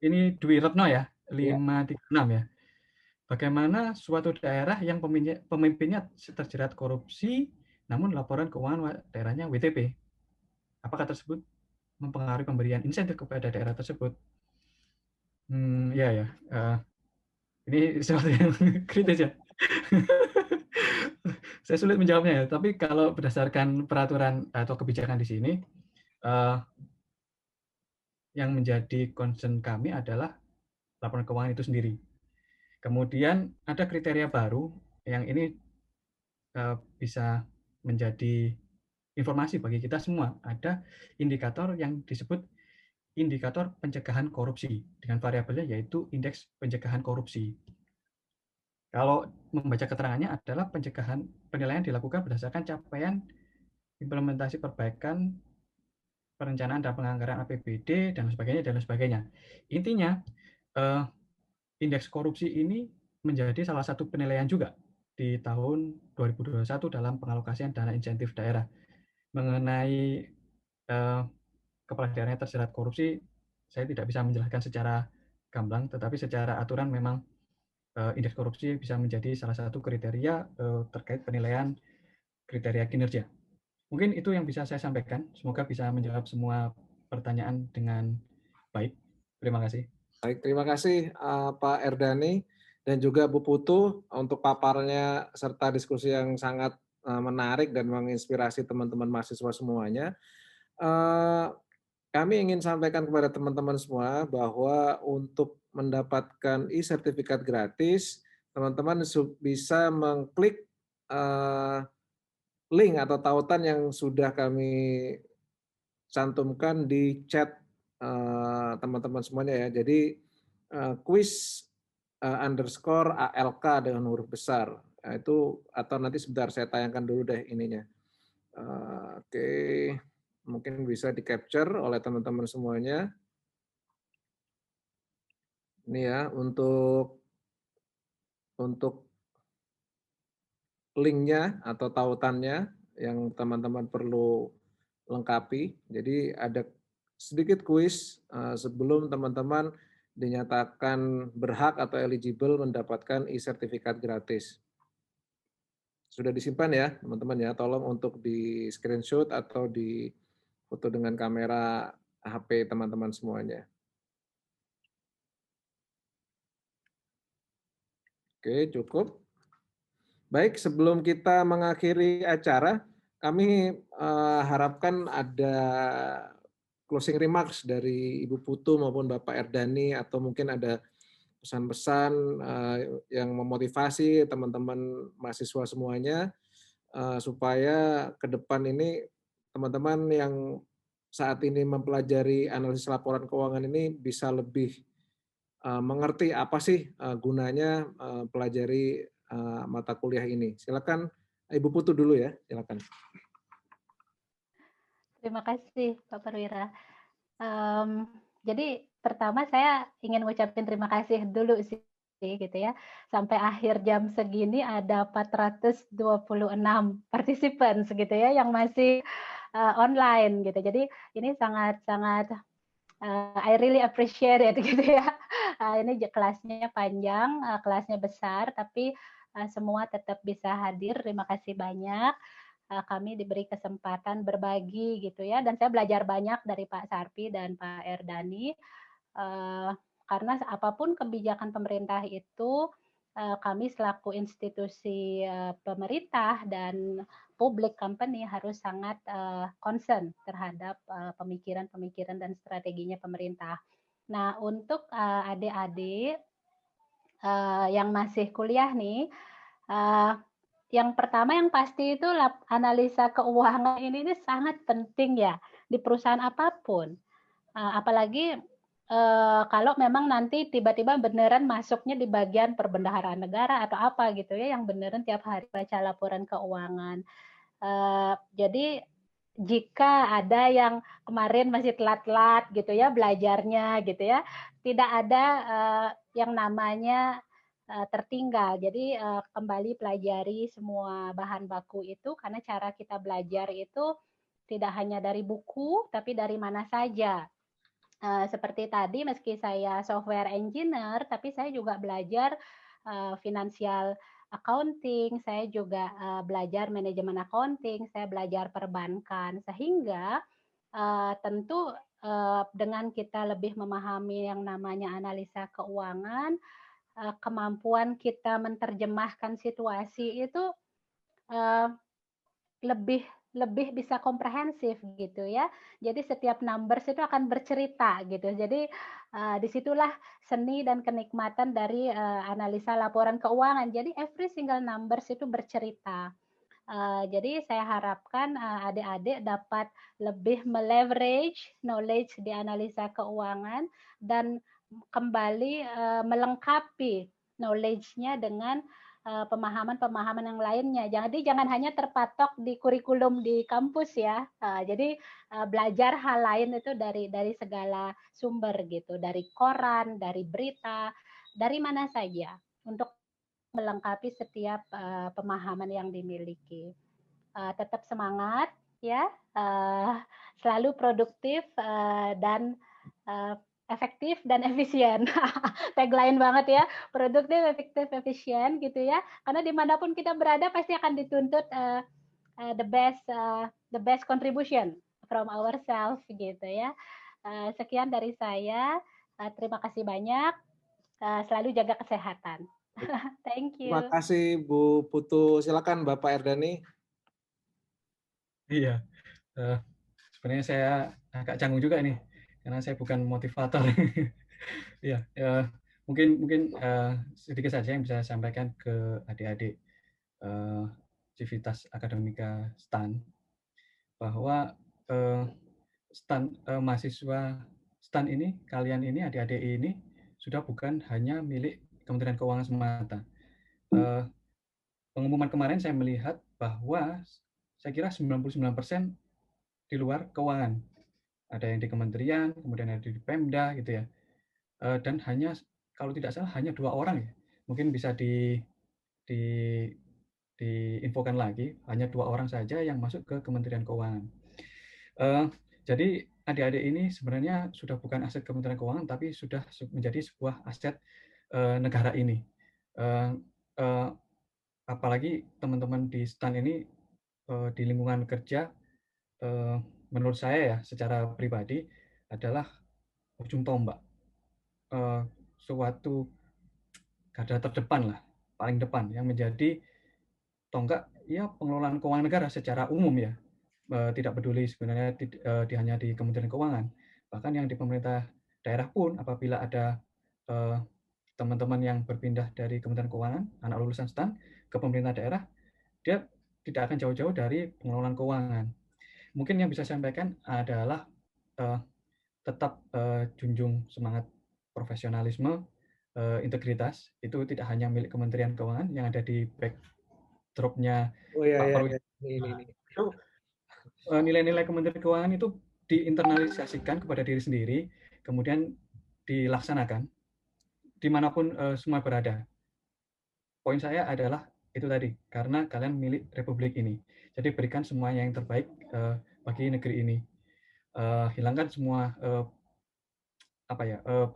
ini Dwi Retno ya, Ya. 536 ya. Bagaimana suatu daerah yang pemimpinnya terjerat korupsi, namun laporan keuangan daerahnya WTP? Apakah tersebut mempengaruhi pemberian insentif kepada daerah tersebut? Ya ya, ini sesuatu yang kritis ya. Saya sulit menjawabnya ya, tapi kalau berdasarkan peraturan atau kebijakan di sini, yang menjadi concern kami adalah laporan keuangan itu sendiri. Kemudian ada kriteria baru yang ini bisa menjadi informasi bagi kita semua. Ada indikator yang disebut indikator pencegahan korupsi dengan variabelnya yaitu indeks pencegahan korupsi. Kalau membaca keterangannya adalah penilaian dilakukan berdasarkan capaian implementasi perbaikan perencanaan dan penganggaran APBD dan sebagainya dan sebagainya. Intinya indeks korupsi ini menjadi salah satu penilaian juga di tahun 2021 dalam pengalokasian dana insentif daerah. Mengenai kepala daerahnya terjerat korupsi, saya tidak bisa menjelaskan secara gamblang, tetapi secara aturan memang indeks korupsi bisa menjadi salah satu kriteria terkait penilaian kriteria kinerja. Mungkin itu yang bisa saya sampaikan. Semoga bisa menjawab semua pertanyaan dengan baik. Terima kasih. Baik, terima kasih Pak Erdani dan juga Bu Putu untuk paparnya serta diskusi yang sangat menarik dan menginspirasi teman-teman mahasiswa semuanya. Kami ingin sampaikan kepada teman-teman semua bahwa untuk mendapatkan e-sertifikat gratis, teman-teman bisa mengklik link atau tautan yang sudah kami cantumkan di chat teman-teman semuanya ya. Jadi quiz underscore ALK dengan huruf besar. Nah, itu atau nanti sebentar saya tayangkan dulu deh ininya. Oke. mungkin bisa di-capture oleh teman-teman semuanya. Ini ya, untuk link-nya atau tautannya yang teman-teman perlu lengkapi. Jadi ada sedikit kuis sebelum teman-teman dinyatakan berhak atau eligible mendapatkan e-sertifikat gratis. Sudah disimpan ya teman-teman ya, tolong untuk di screenshot atau di foto dengan kamera HP teman-teman semuanya. Oke, cukup. Baik, sebelum kita mengakhiri acara, kami harapkan ada closing remarks dari Ibu Putu maupun Bapak Erdani, atau mungkin ada pesan-pesan yang memotivasi teman-teman mahasiswa semuanya, supaya ke depan ini teman-teman yang saat ini mempelajari analisis laporan keuangan ini bisa lebih mengerti apa sih gunanya pelajari mata kuliah ini. Silakan Ibu Putu dulu ya, silakan. Terima kasih Pak Perwira. Jadi pertama saya ingin mengucapkan terima kasih dulu sih gitu ya. Sampai akhir jam segini ada 426 partisipan gitu ya yang masih online gitu. Jadi ini sangat-sangat I really appreciate it gitu ya. Ini kelasnya panjang, kelasnya besar, tapi semua tetap bisa hadir. Terima kasih banyak. Kami diberi kesempatan berbagi gitu ya, dan saya belajar banyak dari Pak Sarpi dan Pak Erdani, karena apapun kebijakan pemerintah itu kami selaku institusi pemerintah dan public company harus sangat concern terhadap pemikiran-pemikiran dan strateginya pemerintah. Nah, untuk adik-adik yang masih kuliah nih, yang pertama yang pasti itu analisa keuangan ini sangat penting ya di perusahaan apapun. Apalagi kalau memang nanti tiba-tiba beneran masuknya di bagian perbendaharaan negara atau apa gitu ya, yang beneran tiap hari baca laporan keuangan. Jadi jika ada yang kemarin masih telat-telat gitu ya belajarnya gitu ya, tidak ada yang namanya tertinggal. Jadi kembali pelajari semua bahan baku itu, karena cara kita belajar itu tidak hanya dari buku, tapi dari mana saja. Seperti tadi, meski saya software engineer, tapi saya juga belajar financial accounting, saya juga belajar manajemen accounting, saya belajar perbankan, sehingga tentu dengan kita lebih memahami yang namanya analisa keuangan, kemampuan kita menerjemahkan situasi itu lebih lebih bisa komprehensif gitu ya. Jadi setiap numbers itu akan bercerita gitu. Jadi disitulah seni dan kenikmatan dari analisa laporan keuangan. Jadi every single numbers itu bercerita. Jadi saya harapkan adik-adik dapat lebih meleverage knowledge di analisa keuangan dan kembali melengkapi knowledge-nya dengan pemahaman-pemahaman yang lainnya. Jadi jangan hanya terpatok di kurikulum di kampus ya. Jadi belajar hal lain itu dari segala sumber gitu, dari koran, dari berita, dari mana saja untuk melengkapi setiap pemahaman yang dimiliki. Tetap semangat ya, selalu produktif dan efektif dan efisien. Tagline banget ya, produktif, efektif, efisien gitu ya. Karena dimanapun kita berada pasti akan dituntut the best contribution from ourselves gitu ya. Sekian dari saya. Terima kasih banyak. Selalu jaga kesehatan. Thank Terima you. kasih Bu Putu. Silakan Bapak Erdani. Iya, sebenarnya saya agak canggung juga ini karena saya bukan motivator. Iya, mungkin sedikit saja yang bisa saya sampaikan ke adik-adik Civitas Akademika STAN, bahwa mahasiswa STAN ini, kalian ini, adik-adik ini sudah bukan hanya milik Kementerian Keuangan semata. Pengumuman kemarin saya melihat bahwa saya kira 99% di luar keuangan. Ada yang di kementerian, kemudian ada di Pemda gitu ya. Dan hanya kalau tidak salah hanya 2 orang ya. Mungkin bisa di diinfokan lagi, hanya 2 orang saja yang masuk ke Kementerian Keuangan. Jadi adik-adik ini sebenarnya sudah bukan aset Kementerian Keuangan, tapi sudah menjadi sebuah aset negara ini. Apalagi teman-teman di STAN ini di lingkungan kerja, menurut saya ya secara pribadi adalah ujung tombak, suatu garda terdepan lah, paling depan yang menjadi tonggak ya pengelolaan keuangan negara secara umum ya. Tidak peduli sebenarnya hanya di Kementerian Keuangan, bahkan yang di pemerintah daerah pun apabila ada teman-teman yang berpindah dari Kementerian Keuangan, anak lulusan STAN ke pemerintah daerah, dia tidak akan jauh-jauh dari pengelolaan keuangan. Mungkin yang bisa saya sampaikan adalah tetap junjung semangat profesionalisme, integritas, itu tidak hanya milik Kementerian Keuangan yang ada di backdropnya Oh ya Pak ya Prabowo. ya. Ini. Itu nilai-nilai Kementerian Keuangan itu diinternalisasikan kepada diri sendiri, kemudian dilaksanakan dimanapun semua berada. Poin saya adalah itu tadi, karena kalian milik Republik ini. Jadi berikan semuanya yang terbaik bagi negeri ini. Hilangkan semua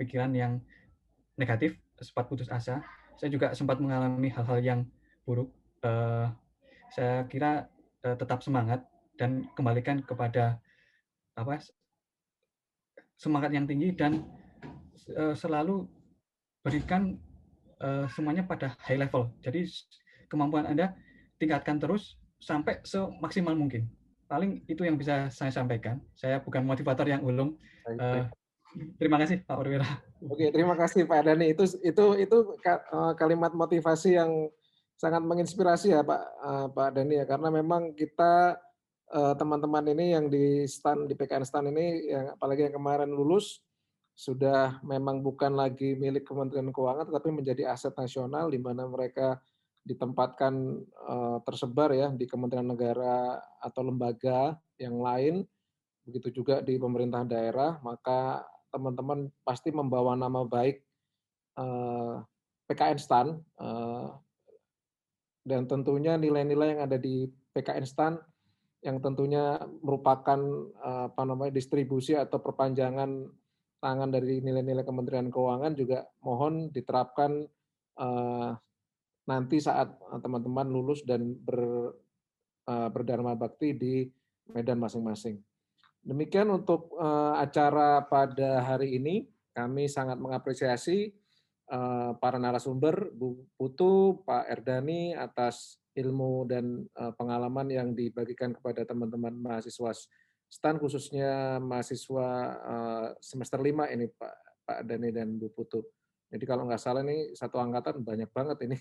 pikiran yang negatif, sempat putus asa. Saya juga sempat mengalami hal-hal yang buruk. Saya kira tetap semangat dan kembalikan kepada semangat yang tinggi dan selalu berikan semuanya pada high level. Jadi kemampuan Anda tingkatkan terus sampai semaksimal mungkin. Paling itu yang bisa saya sampaikan. Saya bukan motivator yang ulung. Terima kasih Pak Perwira. Oke, terima kasih Pak Dhani. Itu kalimat motivasi yang sangat menginspirasi ya Pak Dhani ya, karena memang kita teman-teman ini yang di PKN STAN ini, yang apalagi yang kemarin lulus, sudah memang bukan lagi milik Kementerian Keuangan, tetapi menjadi aset nasional di mana mereka ditempatkan tersebar ya di kementerian negara atau lembaga yang lain, begitu juga di pemerintah daerah, maka teman-teman pasti membawa nama baik PKN STAN, dan tentunya nilai-nilai yang ada di PKN STAN yang tentunya merupakan distribusi atau perpanjangan tangan dari nilai-nilai Kementerian Keuangan juga mohon diterapkan nanti saat teman-teman lulus dan berdharma bakti di medan masing-masing. Demikian untuk acara pada hari ini. Kami sangat mengapresiasi para narasumber, Bu Putu, Pak Erdani atas ilmu dan pengalaman yang dibagikan kepada teman-teman mahasiswa STAN, khususnya mahasiswa semester 5 ini Pak Erdani dan Bu Putu. Jadi kalau nggak salah ini satu angkatan banyak banget ini.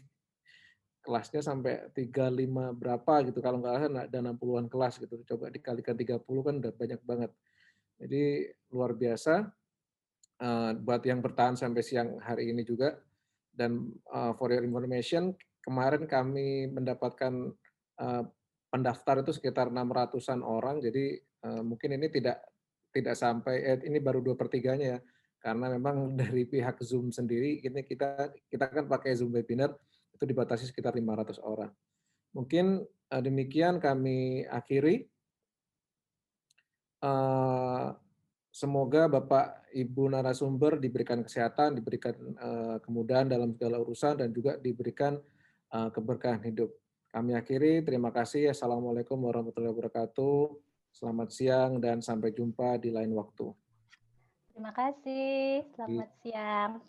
Kelasnya sampai 35 berapa gitu, kalau nggak salah ada 60-an kelas gitu. Coba dikalikan 30 kan udah banyak banget. Jadi luar biasa buat yang bertahan sampai siang hari ini juga. Dan for your information, kemarin kami mendapatkan pendaftar itu sekitar 600-an orang, jadi mungkin ini tidak sampai, ini baru 2/3-nya ya, karena memang dari pihak Zoom sendiri, ini kita kan pakai Zoom webinar, itu dibatasi sekitar 500 orang. Mungkin demikian kami akhiri. Semoga Bapak Ibu narasumber diberikan kesehatan, diberikan kemudahan dalam segala urusan, dan juga diberikan keberkahan hidup. Kami akhiri, terima kasih. Assalamualaikum warahmatullahi wabarakatuh. Selamat siang dan sampai jumpa di lain waktu. Terima kasih, selamat siang.